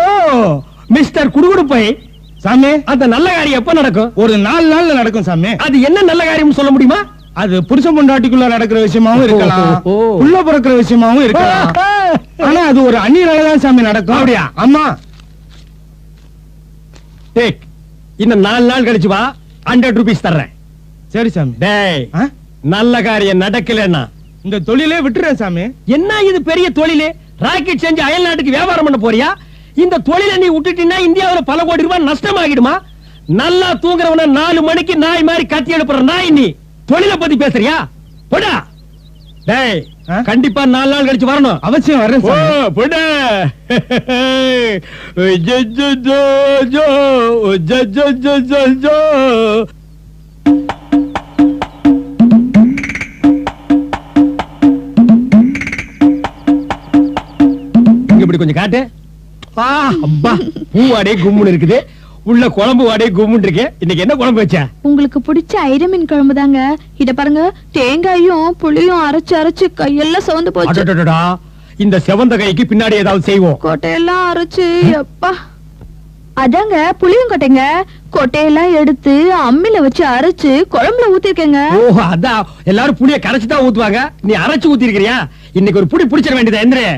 மிஸ்டர் குடுகுடுப்பை சாமி, அந்த நல்ல காரியம் எப்ப நடக்கும்? ஒரு 4 நாள்ல நடக்கும் சாமி. அது என்ன நல்ல காரியம் சொல்ல முடியுமா? அது புருஷன் பொண்டாட்டிக்குள்ள நடக்கிற விஷயமாவும் இருக்கலாம், உள்ள பிறக்கிற விஷயமாவும் இருக்கலாம். ஆனா அது ஒரு அந்நியனாலதான் சாமி நடக்கும். அப்படியா? ஆமா. டேக், இன்னும் 4 நாள் கழிச்சு வா, 100 ரூபீஸ் தர்றேன். சரி சாமி. டேய், நல்ல காரியம் நடக்கலன்னா இந்த தொழிலே விட்டுறேன் சாமி. என்ன இது பெரிய தொழிலே? ராக்கெட் செஞ்சு அயல் நாட்டுக்கு வியாபாரம் பண்ண போறியா? இந்த தொழிலை நீ விட்டுட்டீங்கன்னா இந்தியாவுல பல கோடி ரூபாய் நஷ்டமாகிடுமா? நல்லா தூங்குறவன 4 மணிக்கு நாய் மாதிரி கத்தி எழுப்புற நாய் நீ தொழில பத்தி பேசுறியா? போடா. டேய் கண்டிப்பா 4 நாள் கழிச்சு வரணும். அவசியம் வரேன். போடா. Joe Joe Joe Joe Joe Joe Joe Joe. இப்படி கொஞ்சம் காட்டு. அப்பா பூ வாடே கும்முன்னு இருக்குது, உள்ள குழம்பு வாடே கும்முன்னு இருக்கு. இன்னைக்கு என்ன குழம்பு வச்ச? உங்களுக்கு பிடிச்ச ஐரமீன் குழம்பு தாங்க. இத பாருங்க, தேங்காயும் புளியும் அரைச்சு அரைச்சு கையெல்லாம் சிவந்து போச்சு. அடடடடா, இந்த செவந்த கைக்கு பின்னாடி ஏதாவது செய்வோம். கொட்டையெல்லாம் அரைச்சு எப்பா. அதாங்க புளியும் கொட்டைங்க. கொட்டையெல்லாம் எடுத்து அம்மில வச்சு அரைச்சு குழம்புல ஊத்திருக்கேங்க. ஓ அதான், எல்லாரும் புளிய கரைச்சு தான் ஊத்துவாங்க, நீ அரைச்சு ஊத்தி இருக்கிறியா? இன்னைக்கு ஒரு புடி பிடிச்சிட வேண்டியதா? எந்திரே.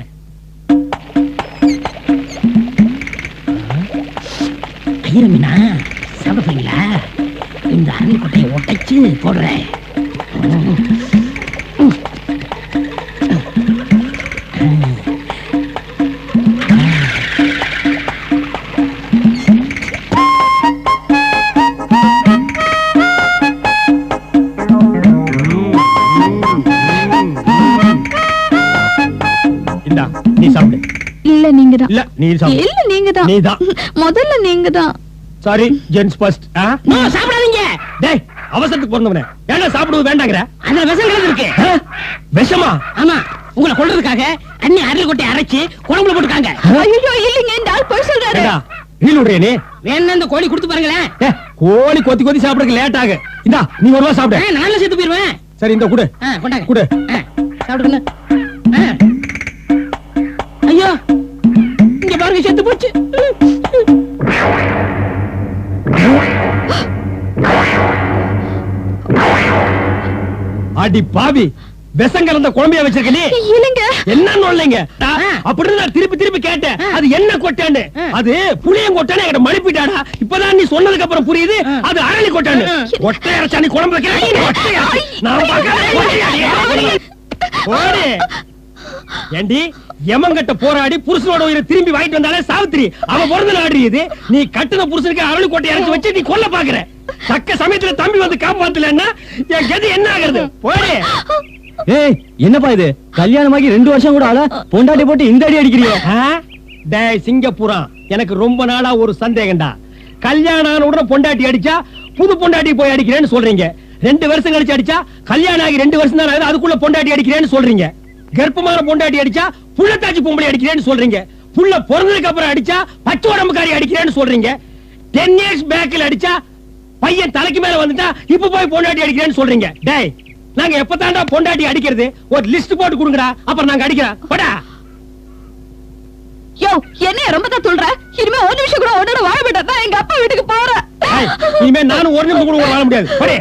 ஐயரமீனா சாப்பிடுறீங்களா? இந்த அரளி கொட்டையை உடைச்சு போடுறேன். இந்தா நீ சாப்பிடு. இல்ல நீங்கதான். இல்ல நீ சாப்பிடு. இல்ல நீங்கதான். நீதான். முதல்ல நீங்கதான். Sorry gents first. சாப்பிடாதீங்க. டேய் அவசரத்துக்கு பிறந்தவனே, ஏன்னா சாப்பிடுவது வேண்டாங்கற? அதுல விஷம் கலந்து இருக்கு. விஷமா? ஆமா, உங்களை கொல்றதுக்காக அண்ணி அரளி கொட்டையை அரைச்சு குழம்புல போட்டுருக்காங்க. ஐயோ இல்லைங்க, இந்த ஆள் போய் சொல்றாரு. நீ நீ வேணா இந்த கோழி கொடுத்து பாருங்களேன். கோழி கொத்தி கொத்தி சாப்பிடுறதுக்கு லேட் ஆகு. இந்தா நீ ஒரு வா சாப்பிடு. நானும் சேர்த்து போயிருவேன். சரி இந்த குடு. கொண்டாங்க குடு. சாப்பிடுங்க. ஐயோ இங்க பாருங்க, செத்து போச்சு. அடி பாவி, விஷம் கலந்த குழம்பைய வச்சிருக்க நீ. இல்லங்க. என்ன நோல்லைங்க? அப்படின்னு நான் திருப்பி திருப்பி கேட்டேன், அது என்ன கொட்டான்னு. அது புளியம் கொட்டான்னு என்கிட்ட மழுப்பிட்டாடா. இப்பதான் நீ சொன்னதுக்கு அப்புறம் புரியுது அது அரளி கொட்டான்னு. ஒட்டை அரைச்சா நீ குழம்பு வைக்கிறேன். நான் பாக்கிறேன். ஏண்டி எமங்கட்ட போராடி புருஷனோட உயிரை திரும்பி வாங்கிட்டு வந்தாலே சாவித்திரி, அவ பிறந்த நாடு இது. நீ கட்டுன புருஷனுக்கு அரளி கொட்டை இறக்கி வச்சு நீ கொல்ல பாக்குற. தக்க சமயத்துல தம்பி வந்து காப்பாத்தலன்னா என் கதி என்ன ஆகுறது? போடு. ஏய் என்னப்பா இது, கல்யாணமாகி 2 வருஷம் கூட ஆள பொண்டாட்டி போட்டு இந்த அடி அடிக்கிறியோ? டேய் சிங்கப்பூரா, எனக்கு ரொம்ப நாளா ஒரு சந்தேகம்டா. கல்யாணம் ஆன உடனே பொண்டாட்டி அடிச்சா புது பொண்டாட்டி போய் அடிக்கிறேன்னு சொல்றீங்க. 2 வருஷம் கழிச்சு அடிச்சா கல்யாணம் ஆகி 2 வருஷம் தான் ஆகுது, அதுக்குள்ள பொண்டாட்டி அடிக்கிறேன்னு சொல்றீங்க. கர்ப்பமான பொண்டாட்டி அடிச்சா புள்ளத்தாச்சி பொம்பளை அடிக்கிறேன்னு சொல்றீங்க. புள்ள பிறந்ததுக்கு அப்புறம் அடிச்சா பச்சை உடம்புக்காரி அடிக்கிறேன்னு சொல்றீங்க. 10 years பேக்ல அடிச்சா பையன் தலைக்கு மேல வந்துட்டா இப்ப போய் பொண்டாட்டி அடிக்கிறேன்னு சொல்றீங்க. டேய் நாங்க எப்பதாண்டா பொண்டாட்டி அடிக்கிறது? ஒரு லிஸ்ட் போட்டு கொடுங்கடா, அப்புறம் நாங்க அடிக்கிறோம். போடா. யோ என்ன ரொம்ப தான் சொல்ற? இனிமே 1 நிமிஷம் கூட உன்னோட வாழ மாட்டேன். நான் எங்க அப்பா வீட்டுக்கு போறேன். இனிமே நானும் 1 நிமிஷம் கூட வாழ முடியாது. போடே.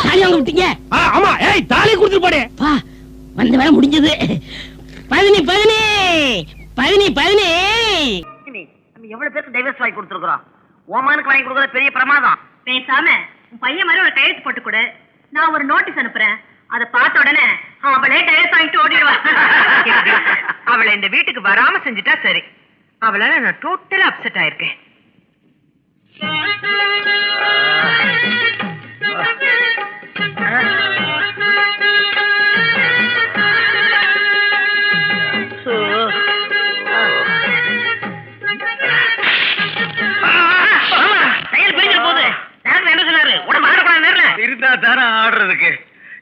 தாலி வாங்க விட்டீங்க? ஆமா. ஏய் தாலி கொடுத்துட்டு போடே. வந்த வேலை முடிஞ்சது. 15 நம்ம எவ்வளவு பேருக்கு டைவர்ஸ் வாங்கி கொடுத்துருக்கோம். ஓமானுக்கு வாங்கி கொடுக்கறது பெரிய பிரமாதம். பேசாம உன் பையன் மாதிரி ஒரு கையெழுத்து போட்டு கொடு, நான் ஒரு நோட்டீஸ் அனுப்புறேன். அதை பார்த்த உடனே அவளே டைவர்ஸ் வாங்கிட்டு ஓடிடுவா. அவளை இந்த வீட்டுக்கு வராம செஞ்சுட்டா சரி. அவளால நான் டோட்டலா அப்செட் ஆயிருக்கேன். ஆடுறதுக்கு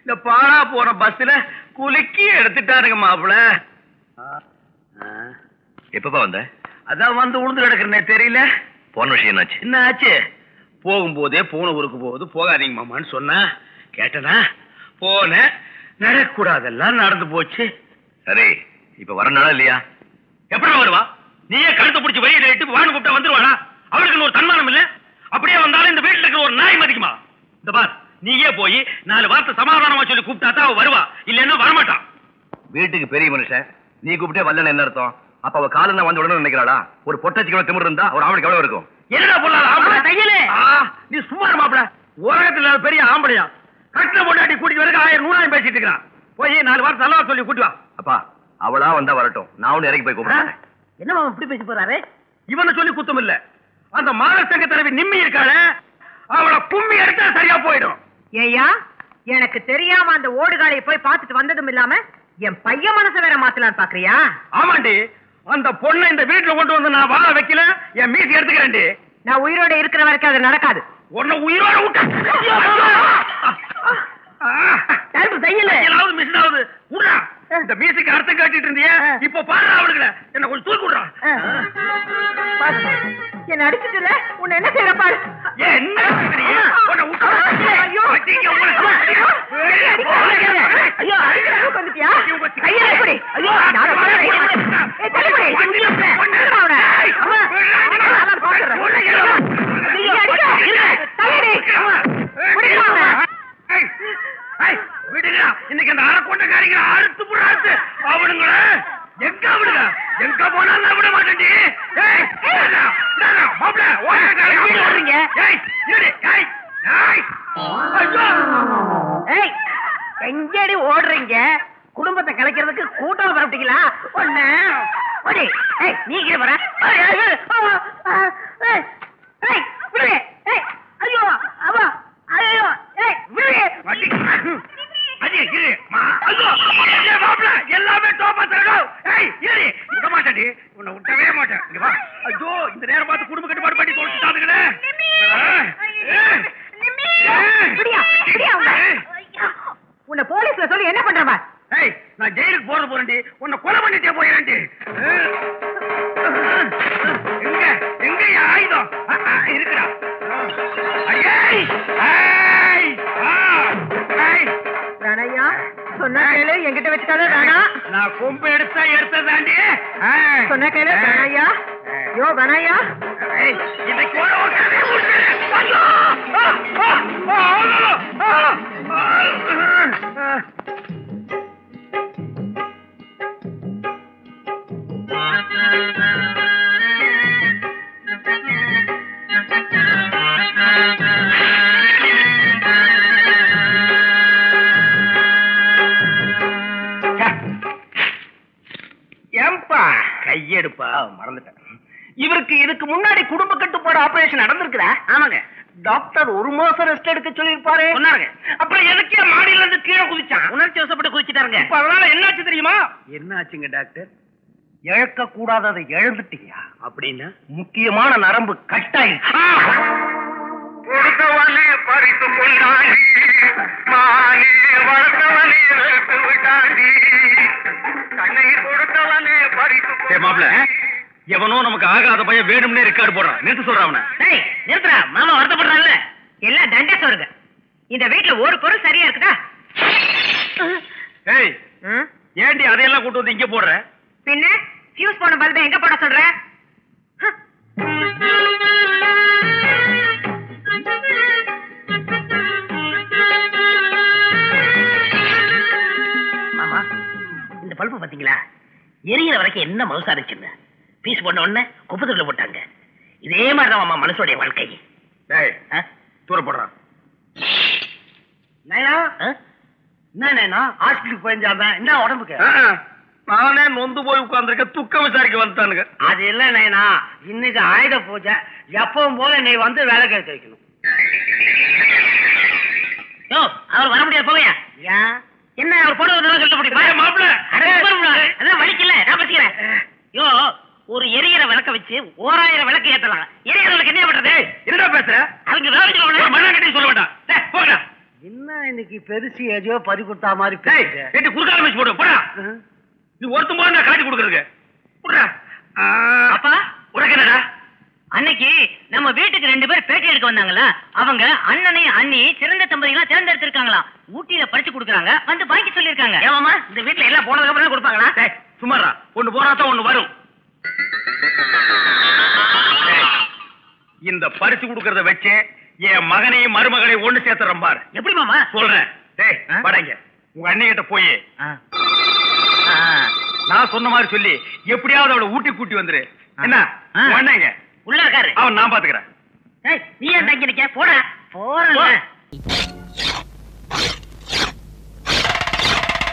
இந்த பாழா போற பஸ்ல குலுக்கி எடுத்துட்டாருங்க மாப்பிள. எப்பப்பா வந்த? அதான் வந்து உளுந்து கிடக்குறே தெரியல. போன விஷயம் என்னாச்சு? என்ன ஆச்சு? போகும்போதே போன ஊருக்கு போகுது, போகாதீங்க மாமான்னு சொன்னா கேட்டனா? போன நடக்கூடாதெல்லாம் நடந்து போச்சு. சரி இப்ப வரனால இல்லையா? எப்படி வருவா? நீயே கழுத்தை பிடிச்சி வெளியில இட்டு வான்னு கூப்பிட்டா வந்துருவானா? அவருக்கு ஒரு தன்மானம் இல்ல. அப்படியே வந்தாலும் இந்த வீட்டுல இருக்கிற ஒரு நாய் மதிக்குமா? இந்த பார், நீயே போய் 4 வார்த்தை சமாதானமா சொல்லி கூப்பிட்டா தான் அவ வருவா, இல்லன்னா வரமாட்டான். வீட்டுக்கு பெரிய மனுஷன், நீ கூப்பிட்டே வரலன்னு என்ன அர்த்தம்? அப்ப அவ காலன்னா வந்த உடனே நினைக்கிறாளா? ஒரு பொட்டச்சிக்கு திமிர் இருந்தா ஒரு ஆம்பளைக்கு எவ்வளவு இருக்கும்? என்னடா பொல்லாத ஆம்பளை? நீ சும்மா மாப்பிள, உலகத்துல பெரிய ஆம்பளையா கட்டில பொண்டாட்டி கூட்டிட்டு வரக்கு 1000 100 பேசிட்டு இருக்கிறான். போய் 4 வார்த்தை நல்லா சொல்லி கூட்டி வா. அப்பா அவளா வந்தா வரட்டும், நான் ஒண்ணு இறங்கி போய் கூப்பிடுறேன். என்ன இப்படி பேசி போறாரு? இவனை சொல்லி குத்தம் இல்ல, அந்த மானசங்க தலைவி நிம்மி இருக்காள, அவளை கும்மி எடுத்தா சரியா போயிடும். ஏய்யா, எனக்கு தெரியாம அந்த ஓடுகாலையை போய் பார்த்துட்டு வந்ததும் இல்லாம என் பையன் மனசை வேற மாத்தலான்னு பாக்குறியா? ஆமாண்டி, அந்த பொண்ணை இந்த வீட்டுல கொண்டு வந்து நான் வாழ வைக்கல, என் மீசி எடுத்துக்கிறேன்டி. நான் உயிரோட இருக்கிற வரைக்கும் அது நடக்காது. உன்னை உயிரோட விட்ட தையலாவது மிஷினாவது விடுறா. இந்த மீசிக்கு அர்த்தம் காட்டிட்டு இருந்தியே, இப்ப பாரு அவளுக்கு என்ன கொஞ்சம் தூக்கி விடுறான். என்ன அடிச்சுட்டுல உன்னை என்ன செய்யற பாரு. என்ன விடுங்க, இன்னைக்கு அந்த அரைக்கொண்டக்காரிங்க அறுத்து புறாத்து அவனுங்கள எங்க விடுங்க, எங்க போனாலும் விட மாட்டேன். எங்கடி ஓடுறீங்க? குடும்பத்தை கலைக்கிறதுக்கு கூட்டம் வரட்டீங்களா? ஒண்ணு நீங்க வர. ஐயோ அவா, ஐயோ எல்லாமே டோப்பா தரணும். விட மாட்டேன், உன்னை விட்டவே மாட்டேன். ஐயோ, இந்த நேரம் பார்த்து குடும்ப கட்டுப்பாடு பண்ணி கொடுத்துட்டானுங்களே. உன்னை போலீஸ்ல சொல்லி என்ன பண்றவா? நான் ஜெயிலுக்கு போறேன்டி, உன்னை கொலை பண்ணிட்டே போயிரேன்டி. எங்க எங்க ஆயுதம் இருக்குடா? ராணையா சொன்ன கையில என்கிட்ட வச்சுக்காத ராணா. நான் கொம்பு எடுத்தா எடுத்ததாண்டி. சொன்ன கையில ராணையா. யோ ராணையா, இன்னைக்கு ஏம்பா கையெடுப்பா, மறந்துட்டேன். இவருக்கு இதுக்கு முன்னாடி குடும்ப கட்டுப்பாடு ஆபரேஷன் நடந்திருக்குதா? ஆமாங்க. டாக்டர் ஒரு மாசம் ரெஸ்ட் எடுக்க சொல்லிருப்பாரு சொன்னாங்க. அப்புறம் எதுக்கே மாடியில இருந்து கீழே குதிச்சான்? உணர்ச்சி வசப்பட்டு குதிச்சுட்டாருங்க. இப்ப அதனால என்னாச்சு தெரியுமா? என்னாச்சுங்க டாக்டர்? இழக்க கூடாததை இழந்துட்டீங்க. அப்படின்னா முக்கியமான நரம்பு கட்டாயிடுச்சு. கொடுத்தவனே பறித்து கொண்டாண்டி, மானே வளர்த்தவனே வெறுத்து விட்டாண்டி, கண்ணை கொடுத்தவனே பறித்து. மாப்ள, எவனோ நமக்கு ஆகாத பையன் வேணும்னே ரெக்கார்டு போடுறான். நிறுத்த சொல்றான் அவனை. நிறுத்துறா, மாமா வருத்தப்படுறான்ல. எல்லாம் தண்டை சொல்லுங்க. இந்த வீட்டுல ஒரு பொருள் சரியா இருக்குதா? ஏய், ஏண்டி அதையெல்லாம் கூட்டு வந்து இங்க போடுற? பின்ன ஃபியூஸ் போன பல்பை எங்க போட சொல்ற? மாமா, இந்த பல்பு பாத்தீங்களா? எரிகிற வரைக்கும் என்ன மவுசா இருந்துச்சுன்னு பீஸ் பண்ண உடனே குப்பத்துல போட்டாங்க. இதே மாதிரிதான் மாமா மனசோடைய வாழ்க்கை. தூர போடுறான். என்ன ஹாஸ்பிட்டலுக்கு போயிருந்தாம என்ன உடம்புக்கு? நானே நொந்து போய் உட்கார்ந்துருக்க, துக்க விசாரிக்க வந்துட்டானுங்க. அது இல்ல நைனா, இன்னைக்கு ஆயுத பூஜை, எப்பவும் போல நீ வந்து வேலை கேட்க வைக்கணும். அவர் வர முடியாது, போவையா? என்ன அவர் போட சொல்ல முடியுமா? மாப்பிள்ள அதான் வலிக்கல, நான் பேசிக்கிறேன். யோ, ஒரு எரியிற விளக்க வச்சு 1000 விளக்கு ஏத்தலாம். எரியிற விளக்கு என்ன பண்றது? என்னடா பேசுற? அவங்க வேலை சொல்ல வேண்டாம். போடா. என்ன இன்னைக்கு பெருசு ஏதோ பறி கொடுத்தா மாதிரி பேசி குறுக்கால வச்சு போடு. போடா, நீ ஒருத்தம் போது நான் காட்டி கொடுக்கறதுக்கு. அப்பா உனக்கு என்னடா? அன்னைக்கு நம்ம வீட்டுக்கு 2 பேர் பேட்டி எடுக்க வந்தாங்களா, அவங்க அண்ணனையும் அண்ணி சிறந்த தம்பதிகளா தேர்ந்தெடுத்திருக்காங்களா. ஊட்டியில படிச்சு கொடுக்குறாங்க, வந்து வாங்கி சொல்லிருக்காங்க. ஏமாமா, இந்த வீட்டுல எல்லாம் போனதுக்கு அப்புறம் கொடுப்பாங்களா? சும்மாரா, ஒண்ணு போறாதான் ஒண்ணு வரும். இந்த பரிசு கொடுக்கறத வச்சு என் மகனையும் மருமகளையும் ஒண்ணு சேர்த்துறேன் பாரு. எப்படி மாமா? சொல்றேன். படங்க, உங்க அண்ணிகிட்ட போய் நான் சொன்ன மாதிரி சொல்லி எப்படியாவது அவளை ஊட்டி கூட்டி வந்துரு. என்ன அண்ணங்க உள்ள இருக்காரு, அவன் நான் பாத்துக்கிறேன். நீ ஏன் தங்கி நிக்க? போட போற.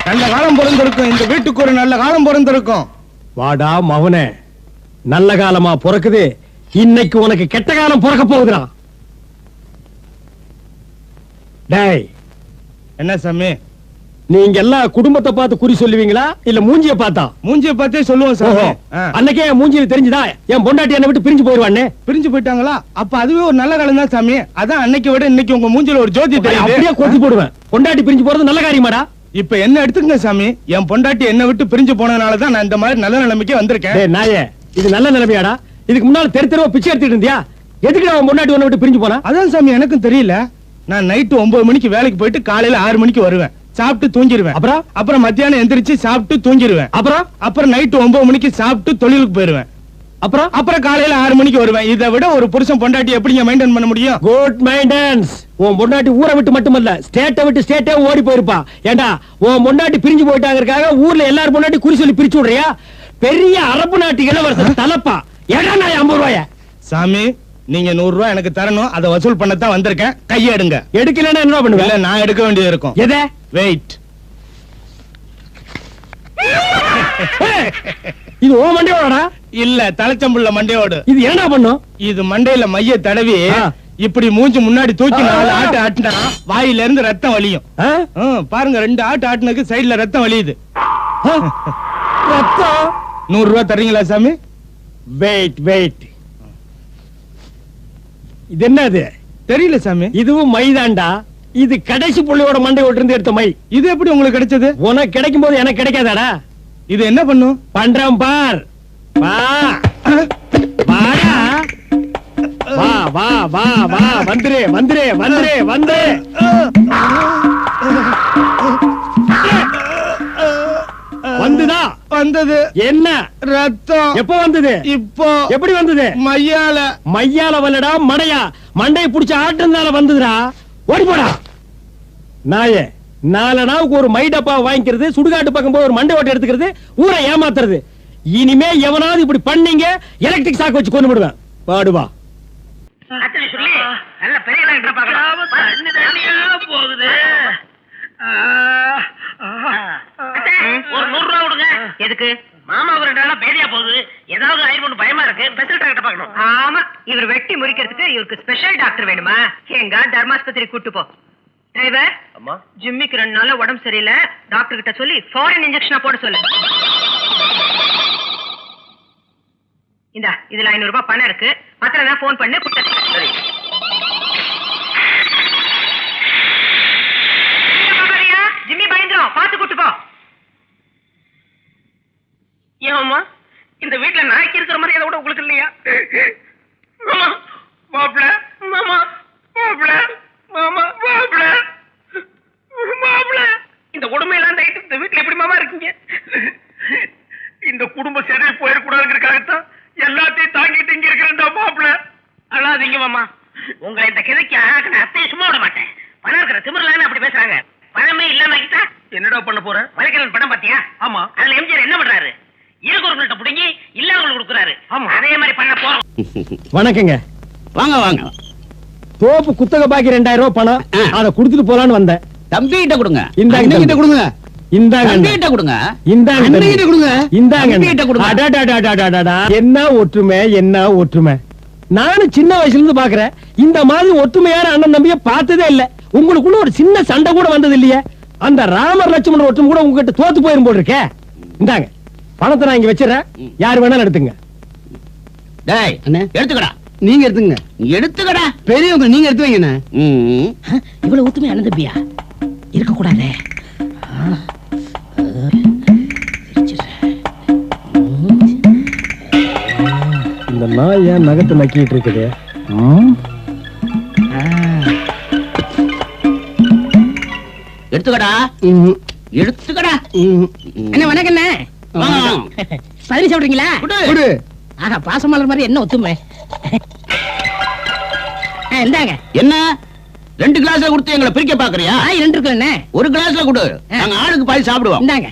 நல்ல காலம் பிறந்திருக்கும், இந்த வீட்டுக்கு ஒரு நல்ல காலம் பிறந்திருக்கும். வாடா மவனே, நல்ல காலமா பிறக்குது. இன்னைக்கு உனக்கு கெட்ட காலம் பிறக்க போகுதுடா. டேய், என்ன சாமி? நீங்க எல்லாம் குடும்பத்தை பார்த்து குறி சொல்லுவீங்களா இல்ல மூஞ்சிய பார்த்தா? மூஞ்சிய பார்த்தே சொல்லுவோம் சாமி. அன்னைக்கே என் மூஞ்சியில தெரிஞ்சுதா என் பொண்டாட்டி என்ன விட்டு பிரிஞ்சு போயிருவானே? பிரிஞ்சு போயிட்டாங்களா? அப்ப அதுவே ஒரு நல்ல காலம் தான் சாமி. அதான் அன்னைக்கு விட இன்னைக்கு உங்க மூஞ்சில ஒரு ஜோதி தெரியுது. அப்படியே கொத்தி போடுவேன். பொண்டாட்டி பிரிஞ்சு போறது நல்ல காரியமாடா? இப்ப என்ன எடுத்துக்கங்க சாமி, என் பொண்டாட்டி என்ன விட்டு பிரிஞ்சு போனதுனாலதான் நான் இந்த மாதிரி நல்ல நிலைமைக்கு வந்திருக்கேன். டேய் நாயே, இது நல்ல நிலைமையாடா? இதுக்கு முன்னால தெரு தெருவா பிச்சை எடுத்துட்டு இருந்தியா? எதுக்கு அவன் பொண்டாட்டி உன்னை விட்டு பிரிஞ்சு போனா? அதான் சாமி எனக்கும் தெரியல. நான் நைட்டு 9 மணிக்கு வேலைக்கு போயிட்டு காலையில 6 மணிக்கு வருவேன். சாப்பிட்டு தூங்கிடுவேன். அப்புறம் மத்தியானம் எந்திரிச்சு சாப்பிட்டு தூங்கிடுவேன். அப்புறம் நைட்டு 9 மணிக்கு சாப்பிட்டு தொழிலுக்கு போயிருவேன். அப்புறம் காலையில 6 மணிக்கு வருவேன். இதை விட ஒரு புருஷன் பொண்டாட்டி எப்படிங்க மெயின்டைன் பண்ண முடியும்? Good maintenance. உன் பொண்டாட்டி ஊரை விட்டு மட்டுமல்ல ஸ்டேட்டை விட்டு ஸ்டேட்டே ஓடி போயிருப்பா. ஏண்டா உன் பொண்டாட்டி பிரிஞ்சு போயிட்டாங்கறதுக்காக ஊர்ல எல்லாரும் பொண்டாட்டி குறி சொல்லி பிரிச்சு விடுறியா? பெரிய அரபு நாட்டு இளவரசர் தலப்பா. ஏடா நான் 50 ரூபாய? சாமி, நீங்க 100 ரூபாய் எனக்கு தரணும். அதை வசூல் பண்ணத்தான் வந்திருக்கேன். கையை எடுங்க. எடுக்கலன்னா என்ன பண்ணுவேன்? இல்ல, நான் எடுக்க வேண்டியது இருக்கும். எதை? வெயிட். இது ஓ மண்டையோடா? இல்ல, தலைச்சம்புள்ள மண்டையோடு. இது என்ன பண்ணும்? இது மண்டையில மைய தடவி இப்படி மூஞ்சி முன்னாடி தூக்கி 4 ஆட்டு ஆட்டினா வாயில இருந்து ரத்தம் வலியும். பாருங்க, 2 ஆட்டு ஆட்டினக்கு சைடுல ரத்தம் வலியுது. ரத்தம்? 100 ரூபாய் தரீங்களா சாமி? Wait wait. இது என்னது? தெரியல சாமி. இதுவும் மைதாண்டா. இது கடைசி புள்ளையோட மண்டை இருந்து எடுத்த மை. இது எப்படி உங்களுக்கு கிடைச்சது? உனக்கு கிடைக்கும் போது எனக்கு கிடைக்காதாடா? இது என்ன பண்ணும்? பண்றேன் பார். வா வாடா. வா வா வா வா. வந்துரு வந்துரு வந்துரு வந்து. வந்துதா? வந்தது. என்ன? ரத்தம். எப்ப வந்தது? இப்போ. எப்படி வந்தது? மையால. மையால வல்லடா, மடையா. மண்டையை புடிச்ச ஆட்டுனால வந்ததுடா. ஓடி போடா நாயே. 4 நாவுக்கு ஒரு மை டப்பா வாங்கிக்கிறது, சுடுகாட்டு பக்கம் போய் ஒரு மண்டை ஓட்டை எடுத்துக்கிறது, ஊரை ஏமாத்துறது. இனிமே எவனாவது இப்படி பண்ணீங்க எலக்ட்ரிக் சாக்கு வச்சு கொண்டு விடுவேன். பாடுவா. அத்தனை சொல்லி நல்ல பெரிய டாக்டர் பார்க்கலாம். போகுது. ஒரு 100 ரூபா கொடுங்க. எதுக்கு? மாமா ஒரு 2 நாளா பேதியா போகுது. ஏதாவது ஆயிரம் பயமா இருக்கு. ஸ்பெஷல் டாக்டர் பார்க்கணும். ஆமா, இவர் வெட்டி முறிக்கிறதுக்கு இவருக்கு ஸ்பெஷல் டாக்டர் வேணுமா? எங்க தர்மாஸ்பத்திரி கூட்டு போ. டிரைவர், அம்மா, ஜிம்மிக்கு 2 நாளா உடம்பு சரியில்லை. டாக்டர் கிட்ட சொல்லி ஃபாரின் இன்ஜெக்ஷனா போட சொல்லு. இந்தா, இதுல 500 ரூபாய் பணம் இருக்கு. பத்திரம் போன் பண்ணு. சரி. ஜிம்மி பயந்துரும், பாத்து கூட்டு போ. ஏமா இந்த வீட்டுல நாய்க்கு இருக்கிற மாதிரி அதை விட உங்களுக்கு இல்லையா? மாமா மாப்பிள, மாமா மாப்பிள, மாமா மாப்பிள, மாப்பிள. இந்த கொடுமையெல்லாம் தைட்டு இந்த வீட்டுல எப்படி மாமா இருக்கீங்க? இந்த குடும்ப சரி போயிடக்கூடாதுங்கிறதுக்காகத்தான் எல்லாத்தையும் தாங்கிட்டு இங்க இருக்கிறேன்டா மாப்பிள. அழாதீங்க மாமா. உங்களை இந்த கிதைக்கு ஆக அத்தையும் சும்மா விட மாட்டேன். பணம் இருக்கிற திமிரலான்னு அப்படி பேசுறாங்க. பணமே இல்லாம ஆகிட்டா என்னடா பண்ண போற? வலைக்கலன் படம் பாத்தியா? ஆமா. அதுல எம்ஜிஆர் என்ன பண்றாரு? இருக்கிறவங்கள்ட்ட புடுங்கி இல்லாதவங்களுக்கு கொடுக்குறாரு. ஆமா. அதே மாதிரி பண்ண போறோம். வணக்கங்க. வாங்க வாங்க. தோப்பு குத்தகை பாக்கி 2000 ரூபாய் பணம். அதை கொடுத்துட்டு போலான்னு வந்தேன். தம்பி கிட்ட கொடுங்க. இந்தாங்க கிட்ட கொடுங்க. இந்தாங்க. தம்பி கிட்ட கொடுங்க. இந்தாங்க. தம்பி கிட்ட கொடுங்க. இந்தாங்க. தம்பி கிட்ட கொடுங்க. அடடடடடடடா. என்ன ஒற்றுமை, என்ன ஒற்றுமை. நானும் சின்ன வயசுல இருந்து பாக்குறேன். இந்த மாதிரி ஒற்றுமையான அண்ணன் தம்பிய பார்த்ததே இல்ல. உங்களுக்குள்ள ஒரு சின்ன சண்டை கூட வந்தது இல்லையே. அந்த ராமர் லட்சுமணன் ஒற்றுமை கூட உங்ககிட்ட தோத்து போயிரும் போல் இருக்கே. இந்தாங்க பணத்தை நான் இங்க வச்சிடறேன். யாரு வேணாலும் எடுத்துங்க. டேய், எடுத்துக்கடா. நீங்க எடுத்துங்க. எடுத்துக்கடா. பெரியவங்க நீங்க எடுத்து வைங்க. இவ்வளவு ஒத்துமை அண்ணன் தம்பியா இருக்க கூடாதே. இந்த நாய் ஏன் நகத்தை நக்கிட்டு இருக்குது? எடுத்துக்கடா. எடுத்துக்கடா. அண்ணா வணக்கம். பதினி சாப்பிடுறீங்களா? கொடு. ஆஹா, பாசமலர் மாதிரி என்ன ஒத்துமை. இந்தாங்க. என்ன 2 கிளாஸ்ல கொடுத்து எங்களை பிரிக்க பாக்குறியா? 2 இருக்குல்ல. ஒரு கிளாஸ்ல கொடு. நாங்க ஆளுக்கு பாதி சாப்பிடுவோம். இந்தாங்க.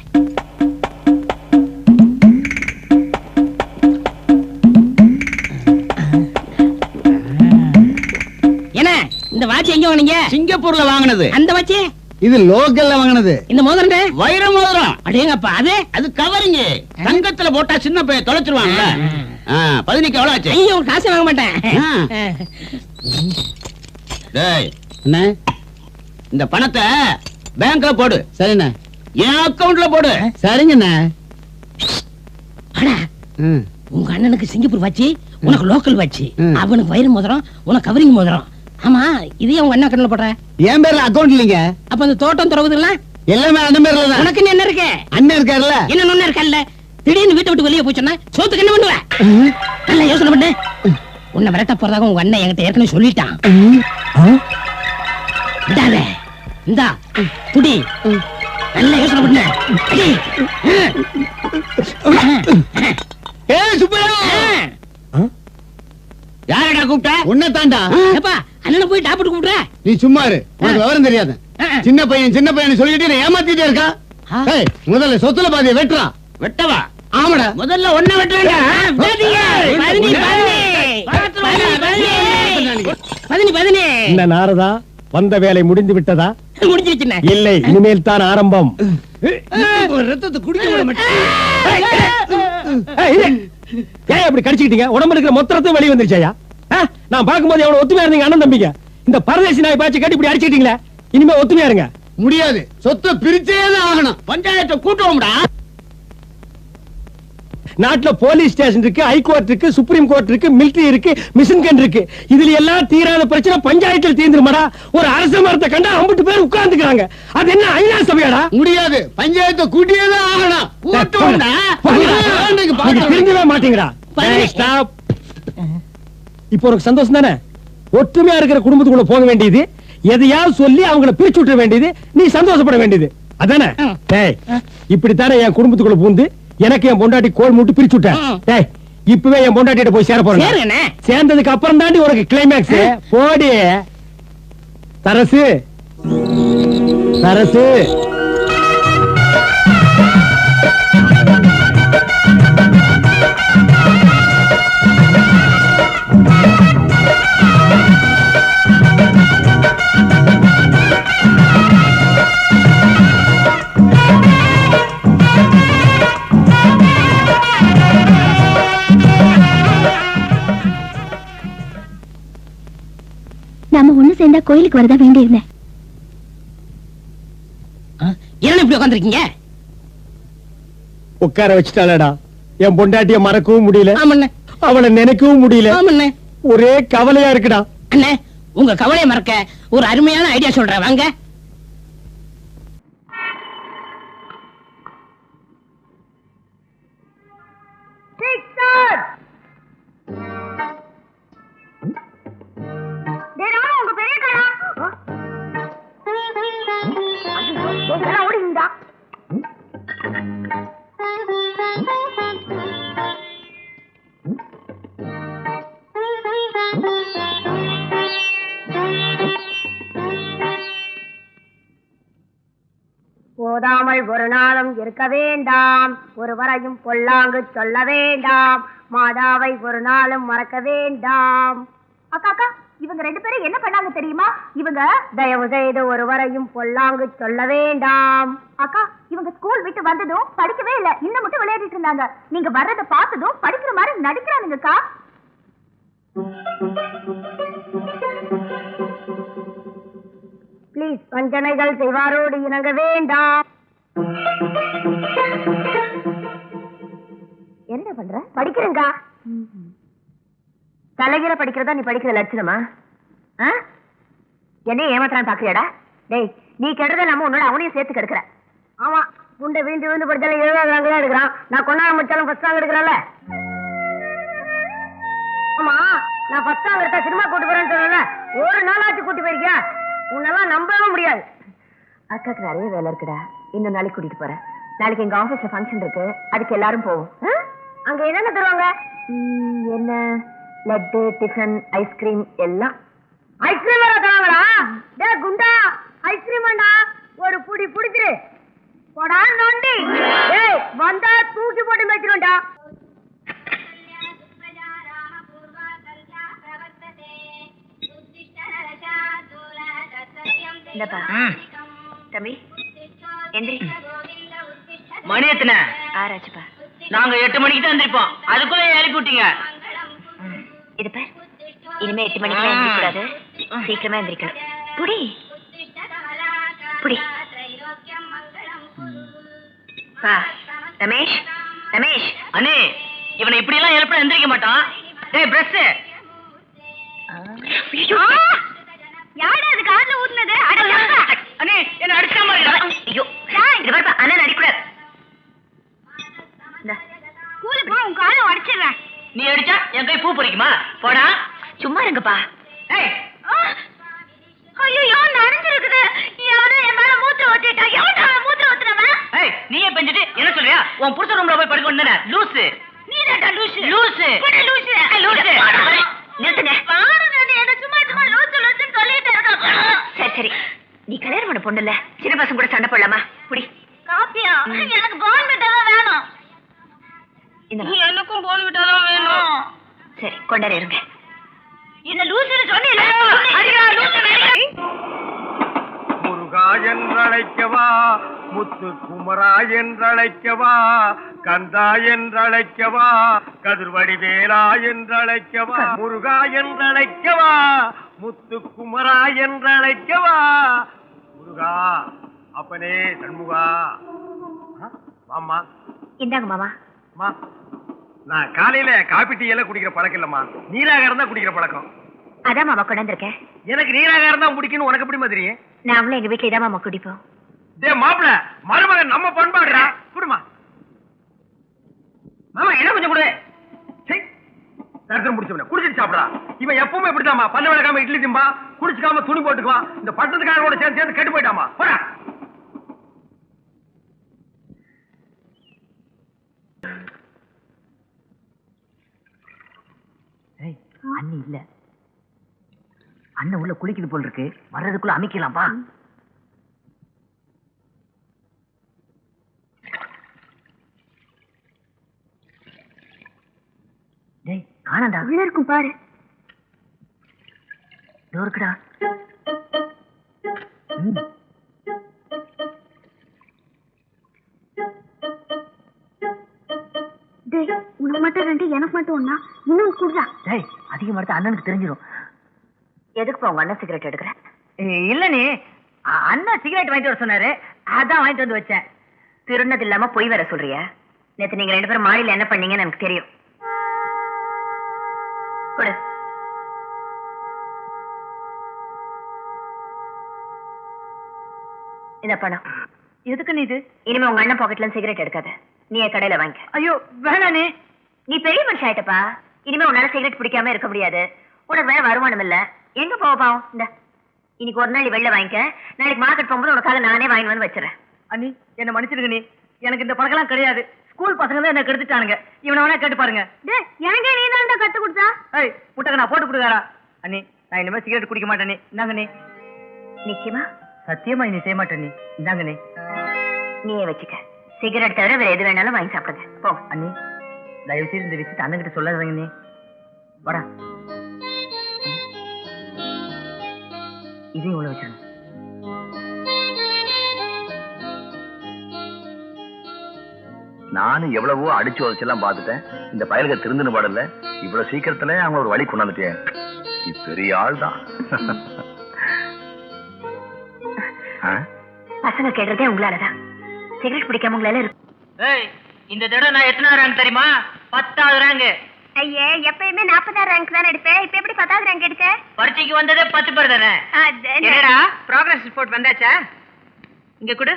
என்ன இந்த வாட்ச் எங்க வாங்குனீங்க? சிங்கப்பூர்ல வாங்குனது. அந்த வாட்ச் இது லோக்கல்ல வாங்கினது. இந்த மோதிரம் வைர மோதிரம். அடேங்கப்பா அது அது கவரிங்க. தங்கத்துல போட்டா சின்ன பையன் தொலைச்சிருவாங்கல்ல. பதினிக்கு எவ்வளவு ஆச்சு? ஐயோ காசு வாங்க மாட்டேன். டேய், என்ன? இந்த பணத்தை பேங்க்ல போடு. சரிண்ணே. என் அக்கவுண்ட்ல போடு. சரிங்கண்ணே. அடா, ம். உங்க அண்ணனுக்கு சிங்கப்பூர் வச்சு உனக்கு லோக்கல் வச்சு ம். அவனுக்கு வயிறு மோதிரம் உனக்கு கவரிங் மோதிரம். ஆமா இதே உங்க அண்ணா கண்ணுல போடுற. என் பேர்ல அக்கவுண்ட் இல்லைங்க. அப்ப அந்த தோட்டம் துறவுதுலாம் எல்லாமே அண்ணன் பேர்ல தான். உனக்கு என்ன இருக்கு? அண்ணன் இருக்காருல்ல. என்ன ஒண்ணு இருக்கல்ல. திடீர்னு வீட்டை விட்டு வெளியே போச்சோன்னா சோத்துக்கு என்ன பண்ணுவ? நல்லா யோசனை பண்ணு. உன்னை விரட்ட போறதாக உங்க அண்ணன் என்கிட்ட ஏற்கனவே சொல்லிட்டான். விடாத. இந்தா புடி. நல்லா யோசனை பண்ணு. அடி. ஏய் சுப்பையா, யாரடா கூப்பிட்ட? உன்னை தாண்டா. ஏப்பா அண்ணனை போய் டாக்டர் கூப்பிடுற. நீ சும்மா இரு, உனக்கு விவரம் தெரியாது. சின்ன பையன் சொல்லிட்டு நீ ஏமாத்திட்டே இருக்கா. ஏய், முதல்ல சொத்துல பாதியை வெட்டுறா. வெட்டவா? ஆமாடா. முதல்ல ஒன்ன வெட்டுறேன். என்ன நாரதா, வந்த வேலை முடிந்து விட்டதா? முடிஞ்சிருச்சுண்ணே. இல்லை, இனிமேல் தான் ஆரம்பம். ரத்தத்தை குடிக்க விட மாட்டேன். ஏன் அப்படி கடிச்சுக்கிட்டீங்க? உடம்பு இருக்கிற மொத்த ரத்தம் வெளியே வந்துருச்சாயா? நான் பார்க்கும்போது எவ்வளவு ஒத்துமையா இருந்தீங்க அண்ணன் தம்பிங்க. இந்த பரதேசி நாய் பாய்ச்சி கட்டி இப்படி அடிச்சுக்கிட்டீங்களே, இனிமே ஒத்துமையா இருங்க. முடியாது, சொத்தை பிரிச்சே தான் ஆகணும். பஞ்சாயத்தை கூட்டுவோம்டா. நாட்டுல போலீஸ் ஸ்டேஷன் இருக்கு, ஹைகோர்ட் இருக்கு, சுப்ரீம் கோர்ட் இருக்கு, மிலிட்டரி இருக்கு, மிஷின் கன் இருக்கு. இதுல எல்லாம் தீராத பிரச்சனை பஞ்சாயத்தில் தீர்ந்துருமாடா? ஒரு அரச மரத்தை கண்டா 50 பேர் உட்கார்ந்துக்கிறாங்க. அது என்ன ஐநா சபையாடா? முடியாது, பஞ்சாயத்தை கூட்டியே தான் ஆகணும். கூட்டுவோம்டா. திருந்தவே மாட்டீங்கடா. ஸ்டாப். இப்போ ஒரு சந்தோஷம் தானே? ஒற்றுமையா இருக்கிற குடும்பத்துக்குள்ள போக வேண்டியது, எதையாவது சொல்லி அவங்கள பிரிச்சு விட்டுற வேண்டியது, நீ சந்தோஷப்பட வேண்டியது அதானே? இப்படித்தானே என் குடும்பத்துக்குள்ள பூந்து எனக்கு என் பொண்டாட்டி கோல் மூட்டு பிரிச்சு விட்டேன். இப்பவே என் பொண்டாட்டிட்ட போய் சேர போறேன். சேர்ந்ததுக்கு அப்புறம் தாண்டி உனக்கு கிளைமேக்ஸ். போடி சரசு, சரசு. நாம ஒண்ணு சேர்ந்தா கோயிலுக்கு வரதா வேண்டியிருந்தேன். என்ன இப்படி உட்காந்துருக்கீங்க? உட்கார வச்சுட்டாளடா. என் பொண்டாட்டிய மறக்கவும் முடியல, ஆமண்ணே. அவளை நினைக்கவும் முடியல. ஆமண்ணே. ஒரே கவலையா இருக்குடா. அண்ணே, உங்க கவலையை மறக்க ஒரு அருமையான ஐடியா சொல்றேன், வாங்க. போதாமல் ஒரு நாளும் இருக்க வேண்டாம், ஒருவரையும் பொல்லாங்கு சொல்ல வேண்டாம், மாதாவை ஒரு நாளும் மறக்க வேண்டாம். அக்கா அக்கா, இவங்க 2 பேரும் என்ன பண்ணாங்க தெரியுமா? இவங்க தயவு செய்து ஒருவரையும் பொல்லாங்கு சொல்ல வேண்டாம். அக்கா, இவங்க ஸ்கூல் விட்டு வந்ததும் படிக்கவே இல்ல, இன்னும் மட்டும் விளையாடிட்டு இருந்தாங்க. நீங்க வர்றத பார்த்ததும் படிக்கிற மாதிரி நடிக்கிறானுங்கக்கா. பிளீஸ், வஞ்சனைகள் செய்வாரோடு இணங்க வேண்டாம். என்ன பண்ற? படிக்கிறேங்க. தலைகிற படிக்கிறதா நீ படிக்கிற லட்சணமா? என்ன ஏமாத்தான் பாக்குறியாடா? டேய், நீ கெடுதல் நம்ம உன்னோட அவனையும் சேர்த்து கெடுக்கிற. ஆமா, புண்டை வீண்டு வீண்டு படிச்சாலும் 70 ரேங்க் தான் எடுக்கிறான். நான் கொண்டாட முடிச்சாலும் ஃபர்ஸ்ட் ரேங்க் எடுக்கிறேன்ல. ஆமா, நான் ஃபர்ஸ்ட் ரேங்க் எடுத்தா சினிமா கூட்டு போறேன்னு சொன்னேன்ல, ஒரு நாளாச்சு கூட்டி போயிருக்கியா? உன்னெல்லாம் நம்பவே முடியாது. அக்காக்கு நிறைய வேலை இருக்குடா, இன்னும் நாளைக்கு கூட்டிட்டு போறேன். நாளைக்கு எங்க ஆபீஸ்ல ஃபங்க்ஷன் இருக்கு, அதுக்கு எல்லாரும் போவோம். அங்க என்னென்ன தருவாங்க? என்ன லட்டு, டிஃபன், ஐஸ்கிரீம் எல்லாம். ஐஸ்கிரீம் வேற தருவாங்களா? டே குண்டா, ஐஸ்கிரீம் வேண்டா, ஒரு புடி புடிச்சிரு போடா நோண்டி. டேய், வந்தா தூக்கி போட்டு மேய்ச்சிருண்டா. தம்பி எந்திரி. மணி எத்தனை? ஆராய்ச்சிப்பா. நாங்க 8 மணிக்கு தான் எந்திரிப்போம். அதுக்குள்ள எழுப்பி விட்டீங்க. இது பார், இனிமே 8 மணிக்கு எந்திரிக்க கூடாது, சீக்கிரமா எந்திரிக்கணும். புடி புடி. பா ரமேஷ், ரமேஷ். அண்ணே, இவனை இப்படி எல்லாம் எழுப்ப எந்திரிக்க மாட்டான். டேய் பிரஷ். யாரா அது காதுல ஊத்துனது? அண்ணே, என்ன அடிச்சாம இருக்கா? ஐயோ, இது பாருப்பா, அண்ணன் அடிக்கூடாது. ஸ்கூலுக்கு போ, உன் காலை உடைச்சிடுறேன். நீ அடிச்சா என் கை பூ பறிக்குமா? போடா. சும்மா இருங்கப்பா. ஏய், ஐயோ, நனைஞ்சிருக்குது. யாரோ என் மேல மூத்திரம் ஊத்திட்டா. எவன்டா மூத்திரம் ஊத்துறவன்? ஏய், நீயே பெஞ்சிட்டு என்ன சொல்றியா? உன் புருஷன் ரூம்ல போய் படுக்க வேண்டியதானே? லூசு. நீதான்டா லூசு. லூசு. போடா லூசு. லூசு. நிறுத்துங்க. பாருங்க, நீ என்ன சும்மா சும்மா லூசு லூசுன்னு சொல்லிட்டே இருக்க. சரி சரி, நீ கல்யாணம் பண்ண பொண்ணு இல்ல, சின்ன பசங்க கூட சண்டை போடலாமா? புடி. காப்பியா? எனக்கு போன்விட்டா தான் வேணும். எனக்கும் போன்விட்டா தான் வேணும். சரி, கொண்டாரு இருங்க. என்ன லூசுன்னு சொன்னீல? அடிடா லூசு. முருகா என்றழைக்கவா, முத்து குமரா என்றழைக்கவா, கந்தா என்றழைக்கவா, கதிர்வடிவேலா என்றழைக்கவா, முருகா என்றழைக்கவா, முத்து குமரா என்றழைக்கவா, முருகா அப்பனே சண்முகா. மாமா இந்தாங்க மாமா. மா, நான் காலையில காபி டீ எல்லாம் குடிக்கிற பழக்கம் இல்லம்மா, நீராகாரம் தான் குடிக்கிற பழக்கம். அதான் மாமா கொண்டாந்துருக்கேன். எனக்கு நீராகாரம் தான் பிடிக்குன்னு உனக்கு எப்படி மாதிரி? நாமளும் எங்க வீட்டுல இதான் மாமா குடிப்போம். டே மாப்பிள, மருமகன் நம்ம பண்பாடுறா. குடுமா மாமா, என்ன கொஞ்சம் கொடு. தரித்திரம் முடிச்சவன குடிச்சிட்டு சாப்பிடா. இவன் எப்பவுமே இப்படிதாமா, பல்ல விளக்காம இட்லி திம்பா, குடிச்சுக்காம துணி போட்டுக்குவான். இந்த பட்டத்துக்காரோட சேர்ந்து சேர்ந்து கெட்டு போயிட்டாமா. போடா. அண்ணி இல்ல, அண்ணன் உள்ள குளிக்குது போல் இருக்கு. வர்றதுக்குள்ள அமைக்கலாம்பா. டேய், காணாண்டா. உள்ள இருக்கும் பாரு. இருக்குடா. டேய், உனக்கு மட்டும் 2, எனக்கு மட்டும் 1. இன்னும் குடுறா. டேய், அதிகமா எடுத்து அண்ணனுக்கு தெரிஞ்சிடும். எதுக்கு உங்க அண்ணன் சிகரெட் எடுக்கிறேன்? இல்ல நீ, அண்ணன் சிகரெட் வாங்கிட்டு வர சொன்னாரு, அதான் வாங்கிட்டு வந்து வச்சேன். திருநது இல்லாம பொய் வேற சொல்றியா? நேத்து நீங்க 2 பேரும் மாடியில என்ன பண்ணீங்கன்னு எனக்கு தெரியும். கொடு. இந்த பணம் எதுக்கு நீ இது? இனிமே உங்க அண்ணன் பாக்கெட்ல சிகரெட் எடுக்காத. நீ என் கடையில வாங்கிக்க. ஐயோ வேணானே. நீ பெரிய மனுஷன் ஆயிட்டப்பா. இனிமே உன்னால சிகரெட் பிடிக்காம இருக்க முடியாது. உனக்கு வேற வருமானம் இல்ல. எங்க போவோம்? இந்த இன்னைக்கு ஒரு நாள் வெளில வாங்கிக்க. நாளைக்கு மார்க்கெட் போகும்போது உனக்காக நானே வாங்கி வந்து வச்சிடறேன். அண்ணி, என்ன மன்னிச்சிருங்க நீ. எனக்கு இந்த பழக்கம் கிடையாது. ஸ்கூல் பசங்க தான் என்ன கெடுத்துட்டானுங்க. இவனை வேணா கேட்டு பாருங்க. ஏங்க நீ தான் கத்து கொடுத்தா? ஏய், முட்டை நான் போட்டு கொடுக்காரா? அண்ணி, நான் இனிமே சிகரெட் குடிக்க மாட்டேனே. இந்தாங்க நீ. நிச்சயமா? சத்தியமா நீ செய்ய மாட்டேன். நீ இந்தாங்க நீ. நீயே வச்சுக்க. சிகரெட் தவிர வேற எது வேணாலும் வாங்கி சாப்பிடுங்க. போ. அண்ணி, தயவு செய்து இந்த விஷயத்தை அண்ணன் கிட்ட சொல்லாதீங்க நீ. வாடா. இதையும் உள்ள வச்சிருங்க. நானும் எவ்வளவோ அடிச்சு உதச்செல்லாம் பார்த்துட்டேன். இந்த பயலுக்கு திருந்துன்னு பாடல. இவ்வளவு சீக்கிரத்துல அவங்க ஒரு வழி கொண்டாந்துட்டேன். இது பெரிய ஆள் தான். பசங்க கேட்டதே உங்களாலதான். சிகரெட் பிடிக்காம உங்களால இருக்கு. ஏய், இந்த தடவை நான் எத்தனாவது ரேங்க் தெரியுமா? 10வது ரேங்க். ஐயே, எப்பயுமே 40ஆம் ரேங்க் தான் எடுப்பேன். இப்ப எப்படி 10வது ரேங்க் எடுக்க? பரீட்சைக்கு வந்ததே 10 பேர் தானே. என்னடா ப்ராக்ரஸ் ரிப்போர்ட் வந்தாச்சா? இங்க கொடு.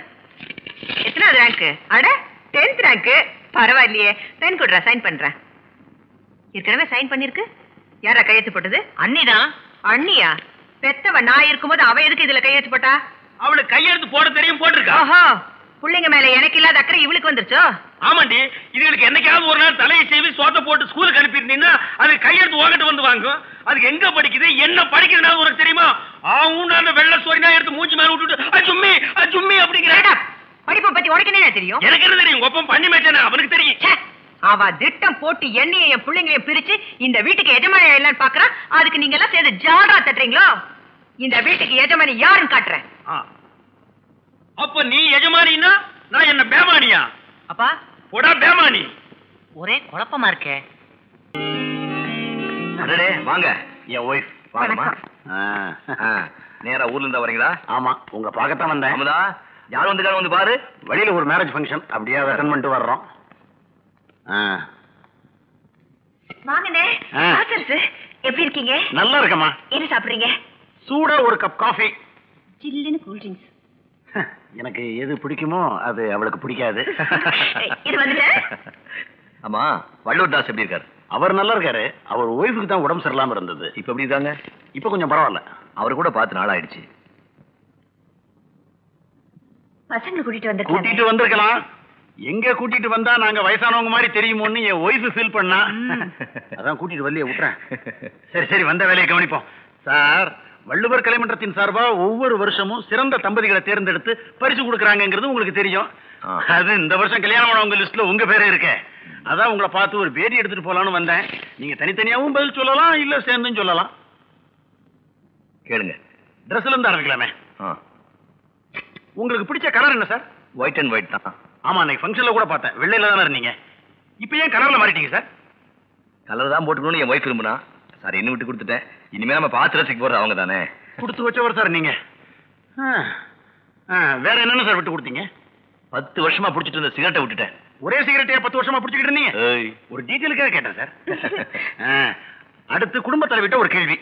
எத்தனாவது ரேங்க்? அட 10th ரேங்க். பரவாயில்லையே. பென் கொடுறா, சைன் பண்றேன். ஏற்கனவே சைன் பண்ணிருக்கு. யாரா கையெழுத்து போட்டது? அண்ணிதான். அண்ணியா? பெத்தவ நான் இருக்கும்போது அவ எதுக்கு இதுல கையெழுத்து போட்டா? அவளுக்கு கையெழுத்து போட தெரியும், போட்டிருக்கா. ஓஹோ, புள்ளைங்க மேல எனக்கு இல்லாத அக்கறை இவளுக்கு வந்துருச்சோ? ஆமாண்டி, இதுகளுக்கு என்னைக்காவது ஒரு நாள் தலையை செய்வி சோத்த போட்டு ஸ்கூலுக்கு அனுப்பியிருந்தீங்கன்னா அது கையெழுத்து உங்ககிட்ட வந்து வாங்கும். அதுக்கு எங்க படிக்குது, என்ன படிக்கிறதுனால உனக்கு தெரியுமா? அந்த வெள்ள சோரினா எடுத்து மூஞ்சி மேல விட்டுட்டு அச்சும்மி அச்சும்மி அப்படிங்கிற. படிப்பை பத்தி உனக்கு என்ன தெரியும்? எனக்கு என்ன தெரியும்? ஒப்பம் பண்ணி மேய்ச்சானே அவனுக்கு தெரியும். அவ திட்டம் போட்டு என்னையும் என் பிள்ளைங்களையும் பிரிச்சு இந்த வீட்டுக்கு எஜமானி இல்லைன்னு பாக்குறான். அதுக்கு நீங்க எல்லாம் சேர்ந்து ஜாடா தட்டுறீங்களோ? இந்த வீட்டுக்கு எஜமானி யாருன்னு காட்டுறேன். அப்ப நீ எஜமானின்னா நான் என்ன பேமானியா? அப்பா போடா பேமானி. ஒரே குழப்பமா இருக்கே. அடடே வாங்க, என் ஒய்ஃப். வாங்கம்மா. நேரா ஊர்ல இருந்தா வரீங்களா? ஆமா, உங்க பார்க்கத்தான் வந்தேன். அமுதா, யார் வந்துருக்காரு வந்து பாரு. வழியில ஒரு மேரேஜ் ஃபங்க்ஷன், அப்படியே அட்டன் பண்ணிட்டு வர்றோம். வாங்கண்ணே. எப்படி இருக்கீங்க? நல்லா இருக்கமா. என்ன சாப்பிடுறீங்க? சூடா ஒரு கப் காஃபி. சில்லுன்னு கூல் ட்ரிங்க்ஸ். எனக்கு எது பிடிக்குமோ அது அவளுக்கு பிடிக்காது. இது வந்துட்டு. ஆமா, வள்ளூர் தாஸ் எப்படி இருக்காரு? அவர் நல்லா இருக்காரு. அவர் ஒய்ஃபுக்கு தான் உடம்பு சரியில்லாம இருந்தது. இப்ப எப்படி இருக்காங்க? இப்ப கொஞ்சம் பரவாயில்ல. அவரு கூட பார்த்து நாள் ஆயிடுச்சு. பசங்களை கூட்டிட்டு கூட்டிட்டு வந்திருக்கலாம். எங்க கூட்டிட்டு வந்தா நாங்க வயசானவங்க மாதிரி தெரியுமோன்னு என் ஒய்ஃப் ஃபீல் பண்ணா. அதான் கூட்டிட்டு வரலையே, விட்டுறேன். சரி சரி, வந்த வேலையை கவனிப்போம். சார், வள்ளுவர் கலைமன்றத்தின் சார்பா ஒவ்வொரு வருஷமும் சிறந்த தம்பதிகளை தேர்ந்தெடுத்து பரிசு கொடுக்கறாங்கிறது உங்களுக்கு தெரியும். அது இந்த வருஷம் கல்யாணம் ஆனவங்க லிஸ்ட்ல உங்க பேரே இருக்கு. அதான் உங்களை பார்த்து ஒரு பேட்டி எடுத்துட்டு போலான்னு வந்தேன். நீங்க தனித்தனியாவும் பதில் சொல்லலாம், இல்ல சேர்ந்தும் சொல்லலாம். கேளுங்க. ட்ரெஸ்ல இருந்து ஆரம்பிக்கலாமே. உங்களுக்கு பிடிச்ச கலர் என்ன சார்? ஒயிட் அண்ட் ஒயிட் தான். ஆமா, அன்னைக்கு ஃபங்க்ஷன்ல கூட பார்த்தேன், வெள்ளையில தானே இருந்தீங்க. இப்ப ஏன் கலர்ல மாறிட்டீங்க சார்? கலர் தான் போட்டுக்கணும்னு என் ஒய்ஃப் விரும்புனா. சார், என்ன விட்டு கொடுத்துட்டேன். இனிமே நம்ம பார்த்து ரசிக்க போறது அவங்க தானே. கொடுத்து வச்சவர் சார் நீங்க. வேற என்னென்ன சார் விட்டு கொடுத்தீங்க? 10 வருஷமா பிடிச்சிட்டு இருந்த சிகரெட்டை விட்டுட்டேன். ஒரே சிகரெட்டையா 10 வருஷமா பிடிச்சிட்டு இருந்தீங்க? ஒரு டீட்டெயிலுக்காக கேட்டேன் சார். அடுத்து குடும்பத்தை விட்ட ஒரு கேள்வி.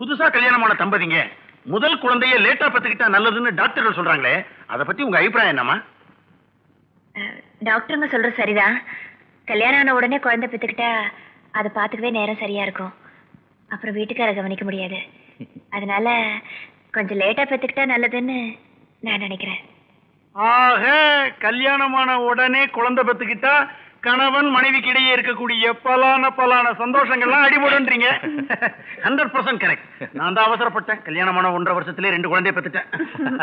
புதுசா கல்யாணமான தம்பதிங்க முதல் குழந்தைய லேட்டா பெத்துக்கிட்டா நல்லதுன்னு டாக்டர்கள் சொல்றாங்களே, அதை பத்தி உங்க அபிப்பிராயம் என்னமா? டாக்டருங்க சொல்றது சரிதான். கல்யாணம் ஆன உடனே குழந்தை பெத்துக்கிட்டா அதை பாத்துக்கவே நேரம் சரியா இருக்கும். அப்புறம் வீட்டுக்கார கவனிக்க முடியாது. அதனால கொஞ்சம் லேட்டா பெத்துக்கிட்டா நல்லதுன்னு நான் நினைக்கிறேன். ஆக கல்யாணமான உடனே குழந்தை பெத்துக்கிட்டா கணவன் மனைவிக்கு இடையே இருக்கக்கூடிய பலான சந்தோஷங்கள்லாம் அடிபடுன்றீங்க. 100% கரெக்ட். நான் தான் அவசரப்பட்டேன். கல்யாணமான 1.5 வருஷத்திலே 2 குழந்தைய பெத்துட்டேன்.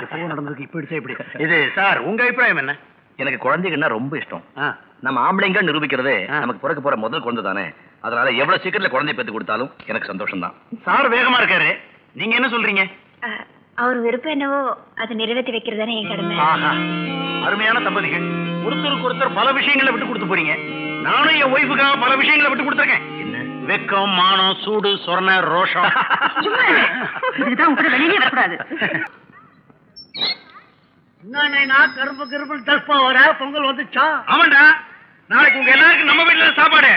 எப்போ நடந்ததுக்கு இப்ப இடிச்சா இப்படி. இது சார், உங்க அபிப்பிராயம் என்ன? எனக்கு குழந்தைங்கன்னா ரொம்ப இஷ்டம். நம்ம ஆம்பளைங்க நிரூபிக்கிறதே நமக்கு பிறக்க போற முதல் குழந்தை தானே. அதனால எவ்வளவு சீக்கிரத்துல குழந்தை பெத்து கொடுத்தாலும் எனக்கு சந்தோஷம் தான். சார் வேகமா இருக்காரு, நீங்க என்ன சொல்றீங்க? அவர் விருப்பம் என்னவோ அதை நிறைவேற்றி வைக்கிறதானே என் கடமை. அருமையான தம்பதிகள், ஒருத்தருக்கு ஒருத்தர் பல விஷயங்களை விட்டு கொடுத்து போறீங்க. நானும் என் ஒய்ஃபுக்காக பல விஷயங்களை விட்டு கொடுத்துருக்கேன். வெக்கம், மானம், சூடு, சொரண, ரோஷம். இதுதான் உங்க வெளியே வரக்கூடாது. என்னன்னா கரும்பு தற்பா வர பொங்கல் வந்துச்சா? ஆமாண்டா, நாளைக்கு உங்க எல்லாருக்கும் நம்ம வீட்டுல சாப்பாடு.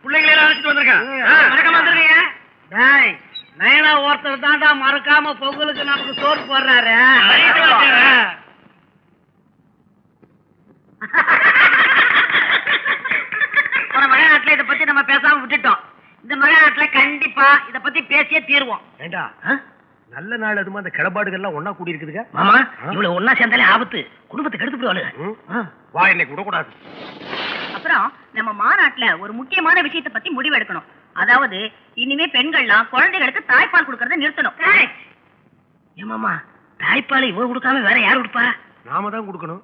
பிள்ளைங்களை எல்லாம் அழைச்சிட்டு வந்திருக்கேன். வணக்கம் வந்துருக்கீங்க. டேய், நயனா ஒருத்தர் தாண்டா மறக்காம பொங்கலுக்கு நமக்கு சோறு போடுறாரு. போன மலைநாட்டுல இதை பத்தி நம்ம பேசாம விட்டுட்டோம். இந்த மலைநாட்டுல கண்டிப்பா இத பத்தி பேசியே தீர்வோம். ஏண்டா, நல்ல நாள் அதுமா அந்த கிளப்பாடுகள்லாம் ஒன்னா கூடி இருக்குதுங்க. மாமா, இவ்வளவு ஒன்னா சேர்ந்தாலே ஆபத்து. குடும்பத்துக்கு எடுத்து போடுவாளு. வா, இன்னைக்கு விடக்கூடாது. அப்புறம் நம்ம மாநாட்டுல ஒரு முக்கியமான விஷயத்தை பத்தி முடிவெடுக்கணும். அதாவது இனிமே பெண்கள்லாம் குழந்தைகளுக்கு தாய்ப்பால் கொடுக்கறத நிறுத்தணும். ஏமாமா, தாய்ப்பால் இவ கொடுக்காம வேற யார் கொடுப்பா? நாம தான் கொடுக்கணும்.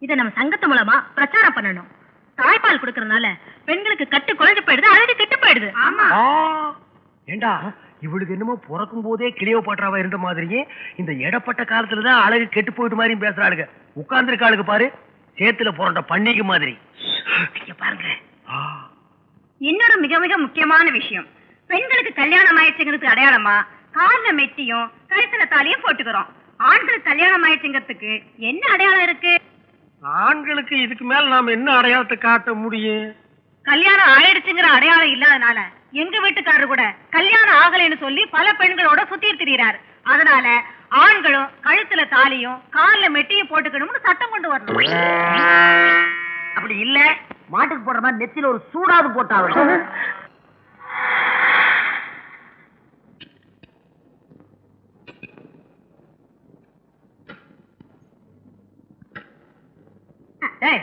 இத நம்ம சங்கத்து மூலமா பிரச்சாரம் பண்ணணும். தாய்ப்பால் கொடுக்கறதுனால பெண்களுக்கு கட்டு குறைஞ்சு போயிடுது, அழகு கெட்டு போயிடுது. ஆமா. ஏண்டா, இவளுக்கு என்னமோ பிறக்கும் போதே கிளியோபாட்ராவா இருந்த மாதிரியே இந்த இடப்பட்ட காலத்துலதான் அழகு கெட்டு போயிட்டு மாதிரியும் பேசுறாளுங்க. உட்கார்ந்துருக்காளுக்கு பாரு, சேத்துல புரண்ட பண்ணிக்கு மாதிரி. பாருங்க. இன்னொரு மிக மிக முக்கியமான விஷயம், பெண்களுக்கு கல்யாணம் ஆயிடுச்சுங்கிறதுக்கு அடையாளமா கால்ல மெட்டியும் கழுத்துல தாலியும் போட்டுக்கிறோம். ஆண்களுக்கு கல்யாணம் ஆயிடுச்சுங்கிறதுக்கு என்ன அடையாளம் இருக்கு? ஆண்களுக்கு இதுக்கு மேல நாம என்ன அடையாளத்தை காட்ட முடியும்? கல்யாணம் ஆயிடுச்சுங்கிற அடையாளம் இல்லாதனால எங்க வீட்டுக்காரரு கூட கல்யாணம் ஆகலைன்னு சொல்லி பல பெண்களோட சுத்திட்டு திரியிறாரு. அதனால ஆண்களும் கழுத்துல தாலியும் கால்ல மெட்டியும் போட்டுக்கணும்னு சட்டம் கொண்டு வரணும். அப்படி இல்ல, மாட்டுக்கு போடுற மாதிரி நெத்தில ஒரு சூடாது போட்டாலும்.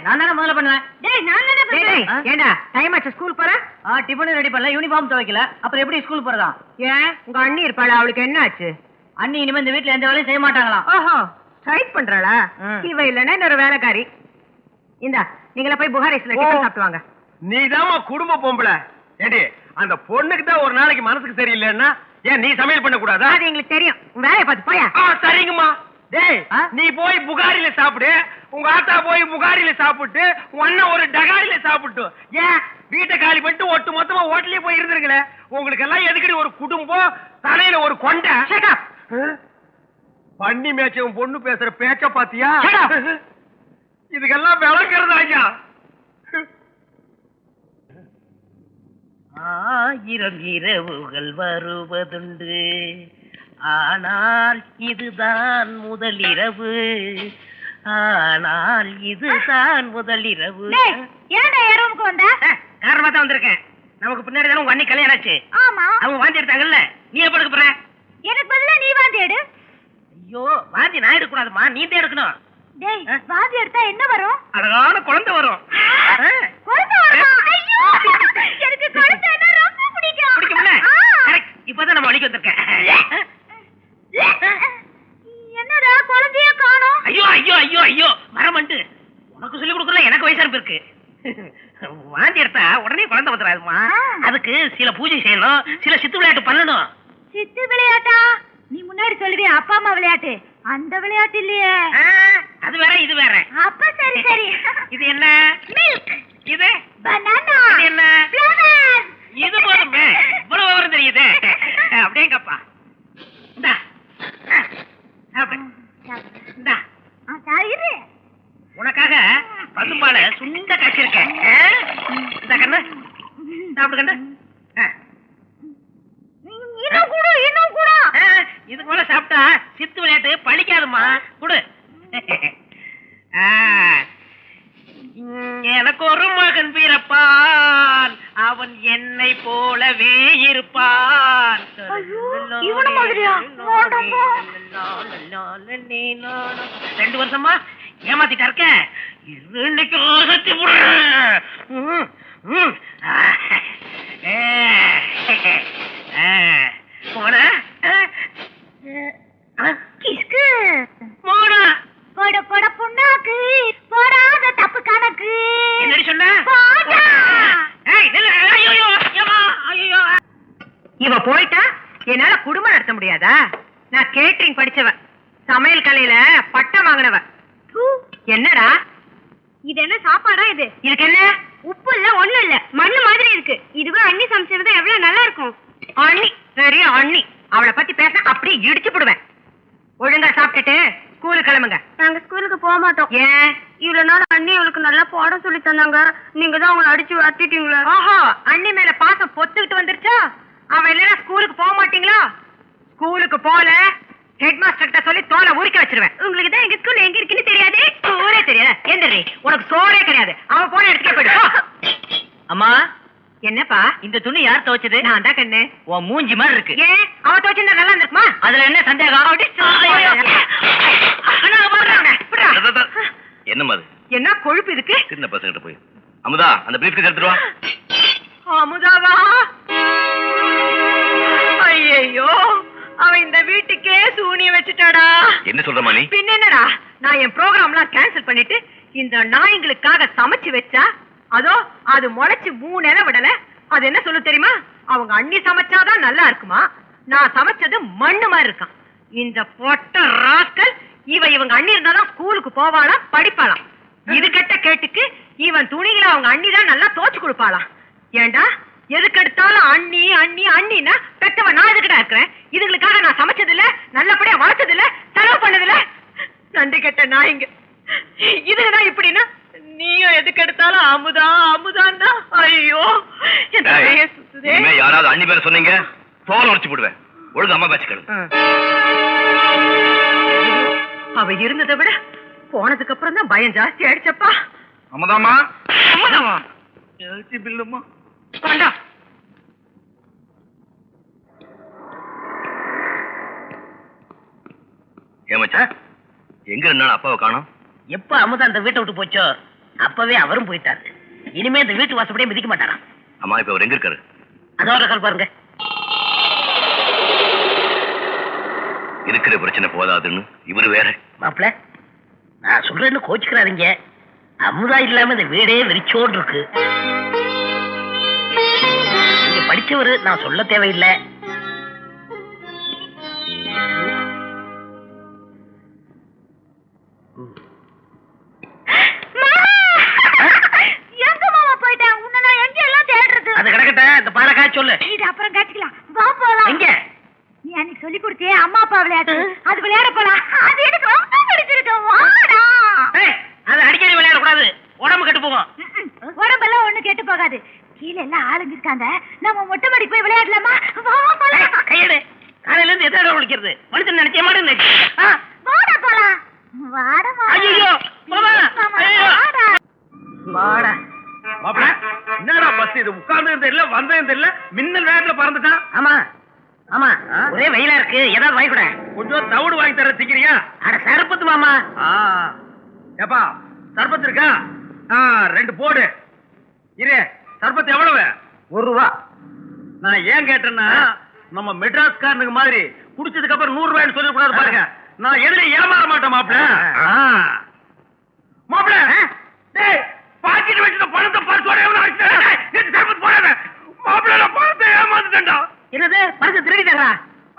நான் தானே முதல்ல பண்ணுவேன். ஏண்டா டைம் ஆச்சு, ஸ்கூல் போற? டிபன் ரெடி பண்ணல, யூனிஃபார்ம் துவைக்கல, அப்புறம் எப்படி ஸ்கூல் போறதா? ஏன், உங்க அண்ணி இருப்பாளா, அவளுக்கு என்ன ஆச்சு? அண்ணி இனிமே இந்த வீட்டுல எந்த வேலையும் செய்ய மாட்டாங்களாம். ஓஹோ, ஸ்ட்ரைக் பண்றாளா? இவ இல்லன்னா இன்னொரு வேலைக்காரி. இந்தா, நீங்கள போய் புகாரிஸ்ல டிபன் சாப்பிட்டு வாங்க. நீதாமா குடும்ப பொம்பளை. ஏடி, அந்த பொண்ணுக்கு தான் ஒரு நாளைக்கு மனசுக்கு சரியில்லைன்னா ஏன் நீ சமையல் பண்ண கூடாதா? அது எங்களுக்கு தெரியும். வேலையை பார்த்து போயா. சரிங்கம்மா. டேய் நீ போய் புகாரில சாப்பிடு, உங்க ஆத்தா போய் புகாரில சாப்பிட்டு, உங்க அண்ணன் ஒரு டகாரில சாப்பிட்டு, ஏன் வீட்டை காலி பண்ணிட்டு ஒட்டு மொத்தமா ஹோட்டலே போய் இருந்துருங்களே. உங்களுக்கு எல்லாம் எதுக்கடி ஒரு குடும்பம், தலையில ஒரு கொண்டை? பண்ணி மேய்ச்சவன் பொண்ணு பேசுற பேச்ச பாத்தியா? இதுக்கெல்லாம் விளக்குறது ஐயா. 1000 இரவுகள் வருவதுண்டு, ஆனால் இதுதான் முதல் இரவு, ஆனால் இதுதான் முதல் இரவு. ஏன்டா இரவுக்கு வந்த? காரணமா தான் வந்திருக்கேன். நமக்கு பின்னாடி தானே உங்க அண்ணி கல்யாணம் ஆச்சு. ஆமா. அவங்க வாந்தி எடுத்தாங்கல்ல, நீ எப்ப எடுக்க போற? எனக்கு பதிலா நீ வாந்தி எடு. ஐயோ, வாந்தி நான் எடுக்க கூடாதுமா, நீ தான் எடுக்கணும். டேய், வாந்தி எடுத்தா என்ன வரும்? அழகான குழந்தை வரும். குழந்தை வருமா? ஐயோ, எனக்கு குழந்தைன்னா ரொம்ப பிடிக்கும். பிடிக்கும்ல? கரெக்ட். இப்பதான் நம்ம வழிக்கு வந்திருக்கேன். என்னடா குழந்தைய காணோம்? ஐயோ ஐயோ ஐயோ ஐயோ, வரமண்டு. உனக்கு சொல்லி கொடுக்கல, எனக்கு வயசா இருக்கு. வாந்தி எடுத்தா உடனே குழந்தை வந்துடாதுமா. அதுக்கு சில பூஜை செய்யணும், சில சித்து விளையாட்டு பண்ணணும். சித்து விளையாட்டா? நீ முன்னாடி சொல்லுவியா அப்பா அம்மா விளையாட்டு, அந்த விளையாட்டு இல்லையே. அது வேற இது வேற. அப்ப சரி சரி. இது என்ன? மில்க். இது பனானா. இது என்ன? ஃப்ளவர். இது போதுமே, இவ்வளவு விவரம் தெரியுது. அப்படியேங்கப்பா, இந்தா இந்தா தயிர். உனக்காக பசும்பால சுண்ட காய்ச்சிருக்கேன். இந்த கண்ணு சாப்பிடு கண்ணு. இன்னும் கூட இன்னும் கூட. இதுக்கு மேல சாப்பிட்டா சித்து விளையாட்டு பழிக்காதுமா. குடு. எனக்கு ஒரு மகன் பிறப்பான், அவன் என்னை போலவே இருப்பான். இவன மாதிரியா? 2 வருஷமா ஏமாத்திட்டா இருக்க. இன்னைக்கு சத்தி போன கிஸ்கு. போனா போட போட புண்ணாக்கு, போடாத தப்பு கணக்கு. என்னடி சொன்ன? போடா. இவ போயிட்டா என்னால குடும்பம் நடத்த முடியாதா? நான் கேட்டரிங் படிச்சவன், சமையல் கலையில பட்டம் வாங்கினவன். என்னடா இது என்ன சாப்பாடா? இது இதுக்கு என்ன? உப்பு இல்ல, ஒண்ணு இல்ல, மண்ணு மாதிரி இருக்கு. இதுவே அண்ணி சமைச்சது எவ்வளவு நல்லா இருக்கும். அண்ணி, பெரிய அண்ணி. அவளை பத்தி பேச அப்படியே இடிச்சு போடுவேன். ஒழுங்கா சாப்பிட்டுட்டு ஸ்கூலுக்கு கிளம்புங்க. நாங்க ஸ்கூலுக்கு போக மாட்டோம். ஏன்? இவ்வளவு நாள் அண்ணி அவளுக்கு நல்லா பாடம் சொல்லி தந்தாங்க, நீங்க தான் அவங்களை அடிச்சு வத்திட்டீங்களே. ஓஹோ, அண்ணி மேல பாசம் பொத்துக்கிட்டு வந்துருச்சா? அவ இல்லைன்னா ஸ்கூலுக்கு போக மாட்டீங்களா? ஸ்கூலுக்கு போல ஹெட் மாஸ்டர் கிட்ட சொல்லி தோலை உரிக்க வச்சிருவேன். உங்களுக்கு தான் எங்க ஸ்கூல் எங்க இருக்குன்னு தெரியாது. சோறே தெரியாது. எந்திரி, உனக்கு சோறே கிடையாது. அவன் போன இடத்துக்கே போயிடு. அம்மா, என்னப்பா இந்த துணி யார் துவைச்சது? நான் தான் கண்ணு. உன் மூஞ்சி மாதிரி இருக்கு. ஏன்? அவ துவைச்சிருந்தா நல்லா இருந்திருக்குமா? அதுல என்ன சந்தேகம்? என்ன மாதிரி என்ன கொழுப்பு இருக்கு? சின்ன பசங்கிட்ட போய் அமுதா அந்த பிரீஃப்கேஸ் எடுத்துட்டு வா. அமுதாவா? ஐயோ, அவன் இந்த வீட்டுக்கே சூனிய வச்சுட்டாடா. என்ன சொல்றமா நீ? பின்ன என்னடா, நான் என் ப்ரோக்ராம்லாம் கேன்சல் பண்ணிட்டு இந்த நாய்களுக்காக சமைச்சு வச்சா, அதோ அது முளைச்சு 3 இலை விடல. அது என்ன சொல்லு தெரியுமா? அவங்க அண்ணி சமைச்சாதான் நல்லா இருக்குமா, நான் சமைச்சது மண்ணு மாதிரி இருக்கான். இந்த பொட்ட ராஸ்கல் இவங்க அண்ணி இருந்தாதான் ஸ்கூலுக்கு போவாளாம், படிப்பாளாம். இது கெட்ட கேட்டுக்கு இவன் துணிகளை அவங்க அண்ணி தான் நல்லா தோச்சு கொடுப்பாளாம். ஏண்டா எதுக்கு எடுத்தாலும் அண்ணி அண்ணி அண்ணின்னா பெத்தவன் நான் எதுக்கிட்ட இருக்கிறேன்? இதுங்களுக்காக நான் சமைச்சது இல்ல, நல்லபடியா வளர்த்தது இல்ல, செலவு பண்ணது இல்ல. நன்றி கெட்ட நாய்ங்க. இதுதான் இப்படின்னா நீயும் எதுக்கு எடுத்தாலும் அமுதா அமுதான்னா. ஐயோ, யாராவது அண்ணி பேர சொன்னீங்க தோல் உடைச்சு போடுவேன். ஒழுங்கு அம்மா பேச்சுக்கள். அவ இருந்ததை விட போனதுக்கு அப்புறம் தான் பயம் ஜாஸ்தி ஆயிடுச்சப்பா. அமுதாமா, அமுதாமா பில்லுமா வேண்டா. ஏமாச்சா எங்க இருந்தாலும் அப்பாவை காணோம். எப்ப அமுதா அந்த வீட்டை விட்டு போச்சோ அப்பவே அவரும் போயிட்டாரு. இனிமே இந்த வீட்டு வாசப்படியே மிதிக்க மாட்டாராம். அம்மா இப்ப அவர் எங்க இருக்காரு? அதோட கால் பாருங்க. இருக்கிற பிரச்சனை போதாதுன்னு இவரு வேற. மாப்பிள்ள, நான் சொல்றேன்னு கோச்சுக்கிறாதீங்க. அமுதா இல்லாம இந்த வீடே வெறிச்சோடு இருக்கு. நீங்க படிச்சவரு, நான் சொல்ல தேவையில்லை. எங்க மாமா போயிட்டேன்? உன்னை நான் எங்க எல்லாம் தேடுறது? அது கிடக்கட்ட இந்த பாலை காய்ச்சி சொல்லு. இது அப்புறம் காய்ச்சிக்கலாம். வா போலாம். எங்க? நீ அன்னைக்கு சொல்லி கொடுத்தியே அம்மா அப்பா விளையாட்டு, அது விளையாட போலாம். அது எனக்கு ரொம்ப பிடிச்சிருக்கு. வாடா. அது அடிக்கடி விளையாட கூடாது, உடம்பு கெட்டு போகும். உடம்பெல்லாம் ஒண்ணு கேட்டு போகாது. கீழே எல்லாம் ஆளுங்க இருக்காங்க, நம்ம மொட்டை மாடி போய் விளையாடலாமா? வா போலாம். கையெடு. காலையில இருந்து எத்தனை தடவை விழிக்கிறது? மனுஷன் நினைச்ச மாதிரி வாடா போலாம். வாடா ஐயோ வாடா. வாடா. மாப்பிள என்னடா பஸ் இது? உட்கார்ந்து தெரியல, வந்ததும் தெரியல, மின்னல் வேகத்துல பறந்துட்டான். ஆமா ஆமா, ஒரே வெயிலா இருக்கு, ஏதாவது வாங்கி கூட. கொஞ்சம் தவிடு வாங்கி தர திங்கிறியா? அட சரப்பத்து மாமா. ஏப்பா சர்பத் இருக்கா? 2 போடு. இரு, சர்பத் எவ்வளவு? ₹1. நான் ஏன் கேட்டேன்னா, நம்ம மெட்ராஸ்காரனுக்கு மாதிரி குடிச்சதுக்கு அப்புறம் 100 ரூபாய்னு சொல்லக்கூடாது பாருங்க. நான் எதுல ஏமாற மாட்டேன் மாப்பிள. மாப்பிள டேய், பாக்கெட் வச்சிருந்த பணத்தை பர்ஸோட எவ்வளவு வச்சிருக்க? நேத்து சர்பத் போடாத மாப்பிள, நான் பணத்தை ஏமாந்துட்டேன்டா. என்னது, பரிசு திருடிட்டாங்களா?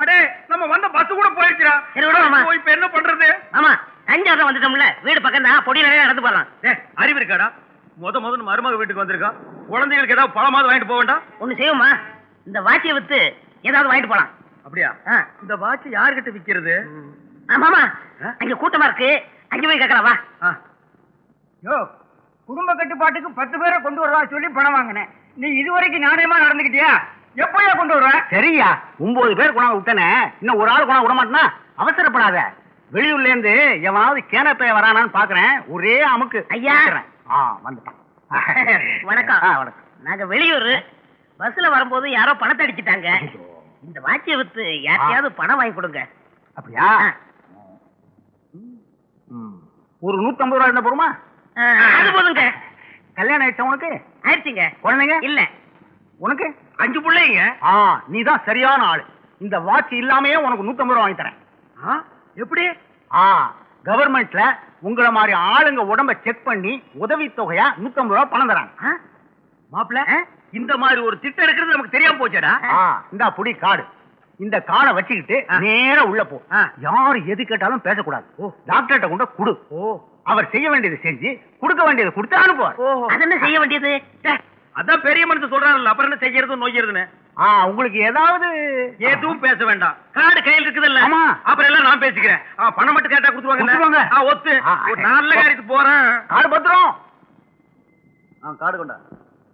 அடே, நம்ம வந்த பஸ் கூட போயிடுச்சுடா. சரி விடு மாமா. இப்ப என்ன பண்றது? ஆமா, தஞ்சாவூர் வந்துட்டோம்ல, வீடு பக்கம் தான், பொடி நிறைய நடந்து போறலாம். அறிவு இருக்காடா? முதல்ல மருமக வீட்டுக்கு வந்திருக்கான், குழந்தைகளுக்கு ஏதாவது பழமாவது வாங்கிட்டு போக வேண்டாம்? ஒண்ணு செய்வோமா, இந்த வாட்சியை வித்து ஏதாவது வாங்கிட்டு போலாம். அப்படியா? இந்த வாட்ச் யார்கிட்ட விக்கிறது? மாமா, அங்க கூட்டமா இருக்கு, அங்க போய் கேட்கலாம் வா. யோ, குடும்ப கட்டுப்பாட்டுக்கு 10 பேரை கொண்டு வரதா சொல்லி பணம் வாங்கினேன். நீ இதுவரைக்கும் நாணயமா நடந்துக்கிட்டியா? எப்பயா கொண்டு வர? சரியா, 9 பேர் கொண்டாந்து விட்டனே, இன்னும் ஒரு ஆள் கொண்டாந்து விட மாட்டேனா? அவசரப்படாத. வெளியூர்ல இருந்து எவனாவது கேனப்பைய வரானான்னு பாக்குறேன். ஒரே அமுக்கு. ஐயா வந்துட்டான். வணக்கம். வணக்கம். நாங்க வெளியூர், பஸ்ல வரும்போது யாரோ பணத்தை அடிச்சுட்டாங்க. இந்த வாட்சியை வித்து யாரையாவது பணம் வாங்கி கொடுங்க. அப்படியா? ஒரு 150 ரூபாய் இருந்தா போருமா? அது போதுங்க. கல்யாணம் ஆயிடுச்சா உனக்கு? ஆயிடுச்சுங்க. குழந்தைங்க இல்ல. உனக்கு? 5 பிள்ளைங்க. நீதான் சரியான ஆளு. இந்த வாட்ச் இல்லாமயே உனக்கு 150 ரூபாய் வாங்கி தரேன். எப்படி? கவர்மெண்ட்ல உங்கள மாதிரி ஆளுங்க உடம்ப செக் பண்ணி உதவி தொகையா 150 ரூபாய் பணம் தராங்க. மாப்பிள, இந்த மாதிரி ஒரு திட்டம் இருக்கிறது நமக்கு தெரியாம போச்சேடா. இந்த புடி கார்டு. இந்த கார்டை வச்சுக்கிட்டு நேரா உள்ள போ. யாரு எது கேட்டாலும் பேசக்கூடாது. டாக்டர்கிட்ட கொண்டு குடு. அவர் செய்ய வேண்டியது செஞ்சு, கொடுக்க வேண்டியது கொடுத்து அனுப்புவார். அது என்ன செய்ய வேண்டியது? அதான் பெரிய மனுஷன் சொல்றாருல்ல, அப்புறம் என்ன செய்யறது நோய்யறதுன்னு. உங்களுக்கு ஏதாவது எதுவும் பேச வேண்டாம். கார்டு கையில் இருக்குதுல்ல, ஆமா. அப்புறம் எல்லாம் நான் பேசிக்கிறேன். பணம் மட்டும் கேட்டா கொடுத்துருவாங்க. ஒத்து ஒரு நல்ல காரியத்துக்கு போறேன். கார்டு பத்திரம். கார்டு கொண்டா.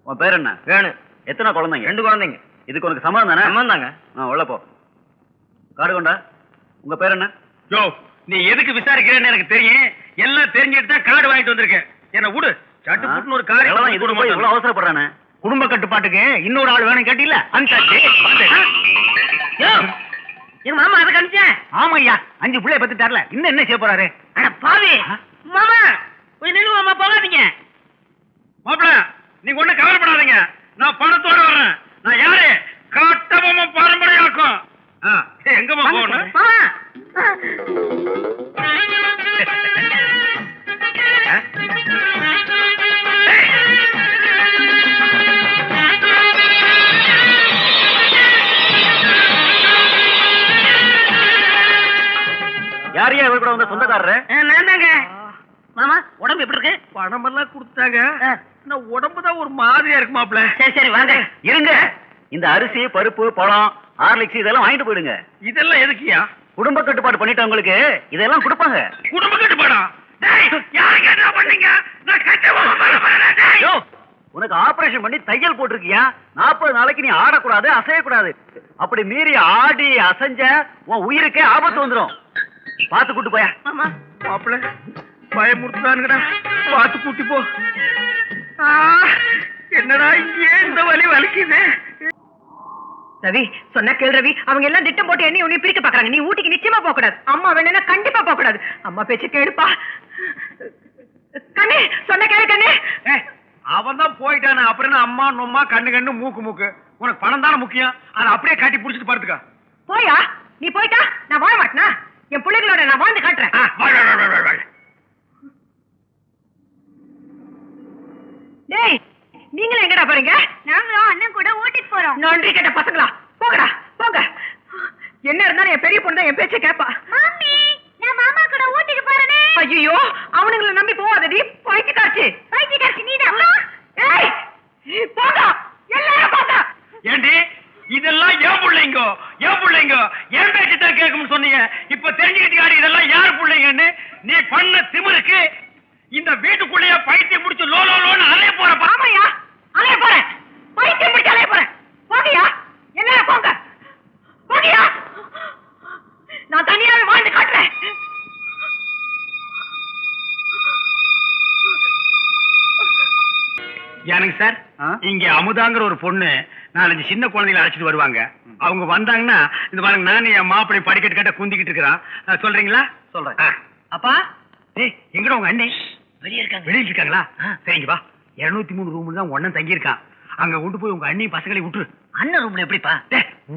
உன் பேர் என்ன? வேணும். எத்தனை குழந்தைங்க? 2 குழந்தைங்க. இதுக்கு உனக்கு சம்மதம் தானே? ஆமாந்தாங்க. உள்ள போ. கார்டு கொண்டா. உங்க பேர் என்ன? யோ, நீ எதுக்கு விசாரிக்கிறேன்னு எனக்கு தெரியும். எல்லாம் தெரிஞ்சுட்டு தான் கார்டு வாங்கிட்டு வந்திருக்கேன். என்ன விடு. சட்டு புட்டுன்னு ஒரு காரியம் இது போய் இவ்வளவு அவசரப்படுறானே. குடும்ப கட்டுப்பாட்டுக்கு இன்னொரு ஆள் வேணும் கேட்டீல? எங்க மாமா அதை கணிச்சேன். ஆமையா, 5 பிள்ளைய பத்துட்டார்ல, இன்னும் என்ன செய்ய போறாரு? அட பாவி மாமா, போய் நில்லு மாமா, போகாதீங்க. மாப்பிள, நீங்க ஒண்ணு கவலைப்படாதீங்க. நான் பணத்தோட வர்றேன். நான் யாரு? கட்டபொம்மை பாரம்பரியாக்கும். எங்கம்மா போகணும்? மாமா யாரையா இவர் கூட வந்த சொந்தக்காரரு? நான் தாங்க. மாமா, உடம்பு எப்படி இருக்கு? பணம் எல்லாம் கொடுத்தாங்க. உடம்பு தான் ஒரு மாதிரியா இருக்கு மாப்பிள. சரி சரி வாங்க. இருங்க. இந்த அரிசி, பருப்பு, பழம், ஹார்லிக்ஸ் இதெல்லாம் வாங்கிட்டு போயிடுங்க. இதெல்லாம் எதுக்குயா? குடும்ப கட்டுப்பாடு பண்ணிட்டவங்களுக்கு இதெல்லாம் கொடுப்பாங்க. குடும்ப கட்டுப்பாடா? யாருக்கு என்ன பண்ணீங்க? நான் கட்டபொம்மை பாரம்பரியா. உனக்கு ஆபரேஷன் பண்ணி தையல் போட்டிருக்கியா? 40 நாளைக்கு நீ ஆடக்கூடாது, அசையக்கூடாது. அப்படி மீறி ஆடி அசைஞ்ச உன் உயிருக்கே ஆபத்து வந்துடும். பாத்து கூட்டு போயா. மாப்பிள, பயமுறுத்தானுங்கடா. பாத்து கூட்டி போ. என்னடா இங்கே இந்த வலி வலிக்குது? ரவி, சொன்ன கேள் ரவி. அவங்க எல்லாம் திட்டம் போட்டு எண்ணி உன்னை பிரிக்க பாக்குறாங்க. நீ ஊட்டிக்கு நிச்சயமா போக கூடாது. அம்மா வேணும்னா கண்டிப்பா போக கூடாது. அம்மா பேச்சு கேளுப்பா. கண்ணே, சொன்ன கேளு கண்ணே. அவன் தான் போயிட்டானே, அப்புறம் என்ன அம்மா நொம்மா கண்ணு மூக்கு மூக்கு. உனக்கு பணம் தானே முக்கியம். அதை அப்படியே காட்டி புடிச்சிட்டு படுத்துக்கா. போயா, நீ போயிட்டா நான் வாழ மாட்டேனா? என் பிள்ளைகளோட நான் வாழ்ந்து காட்டுறேன். டேய், நீங்களும் எங்கடா போறீங்க? நாங்களும் அண்ணன் கூட ஊட்டிக்கு போறோம். நன்றி கேட்ட பசங்களா, போங்கடா போங்க. என்ன இருந்தாலும் என் பெரிய பொண்ணு தான் என் பேச்சை கேட்பா. மாமி, நான் மாமா கூட ஊட்டிக்கு போறேனே. ஐயோ அவனுங்களை நம்பி போவாதடி பைத்தியக்காரச்சி நீதான் ஏய் போங்க எல்லாரும் போங்க ஏண்டி இதெல்லாம் ஏன் பிள்ளைங்க என் பேச்சு தான் கேட்கும்னு சொன்னீங்க இப்ப தெரிஞ்சுக்கிட்டு இதெல்லாம் யார் பிள்ளைங்கன்னு நீ பண்ண திமிருக்கு இந்த வீட்டுக்குள்ளேயே பைத்தியம் முடிச்சு லோன்னு அலைய போற ஆமாயா அலைய போறேன் பைத்தியம் பிடிச்சு அலைய போறேன் போங்கயா எல்லாரும் போங்க போங்கயா நான் தனியாவே வாழ்ந்து காட்டுறேன் எனக்கு சார் இங்க அமுதாங்கிற ஒரு பொண்ணு 4-5 சின்ன குழந்தைகளை அழைச்சிட்டு வருவாங்க அவங்க வந்தாங்கன்னா இந்த பாருங்க நான் என் மாப்பிள்ளை படிக்கட்டு கட்ட குந்திக்கிட்டு இருக்கிறான் சொல்றீங்களா சொல்றேன். அப்பா ஏய் எங்கடா உங்க அண்ணே வெளியே இருக்காங்களா சரிங்க வா 203 ரூம் தான் ஒண்ணன் தங்கி இருக்கான் அங்க கொண்டு போய் உங்க அண்ணி பசங்களை விட்டுரு அண்ணன் ரூம்ல எப்படிப்பா?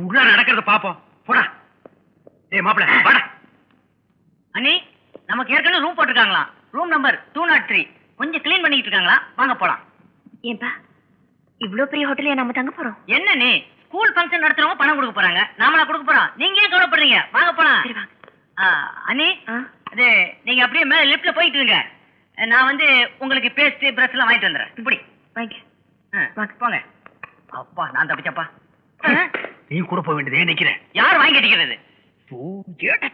உள்ள நடக்கிறத பாப்போம் போடா ஏய் மாப்பிள்ளை வாடா அண்ணி நமக்கு ஏற்கனவே ரூம் போட்டிருக்காங்களாம். ரூம் நம்பர் 203 கொஞ்சம் க்ளீன் பண்ணிட்டு இருக்காங்களா? வாங்க போலாம். ஏன்பா இவ்ளோ பெரிய ஹோட்டல்ல நம்ம தங்க போறோம்? என்ன நீ ஸ்கூல் ஃபங்க்ஷன் நடத்துறவங்க பணம் கொடுக்க போறாங்க, நாமளா கொடுக்க போறோம்? நீங்க ஏன் கவலைப்படுறீங்க? வாங்க போலாம். சரி வாங்க. அண்ணி அது நீங்க அப்படியே மேல லிஃப்ட்ல போயிட்டு இருங்க, நான் வந்து உங்களுக்கு பேஸ்ட் பிரஷ் எல்லாம் வாங்கிட்டு வந்துடுறேன். இப்படி வாங்க போங்க. அப்பா நான் தப்பிச்சப்பா. நீ கூட போக வேண்டியதே நிக்கிறேன் யார் வாங்கி அடிக்கிறது?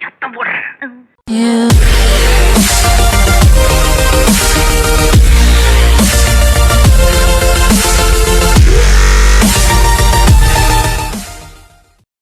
சத்தம் போடுற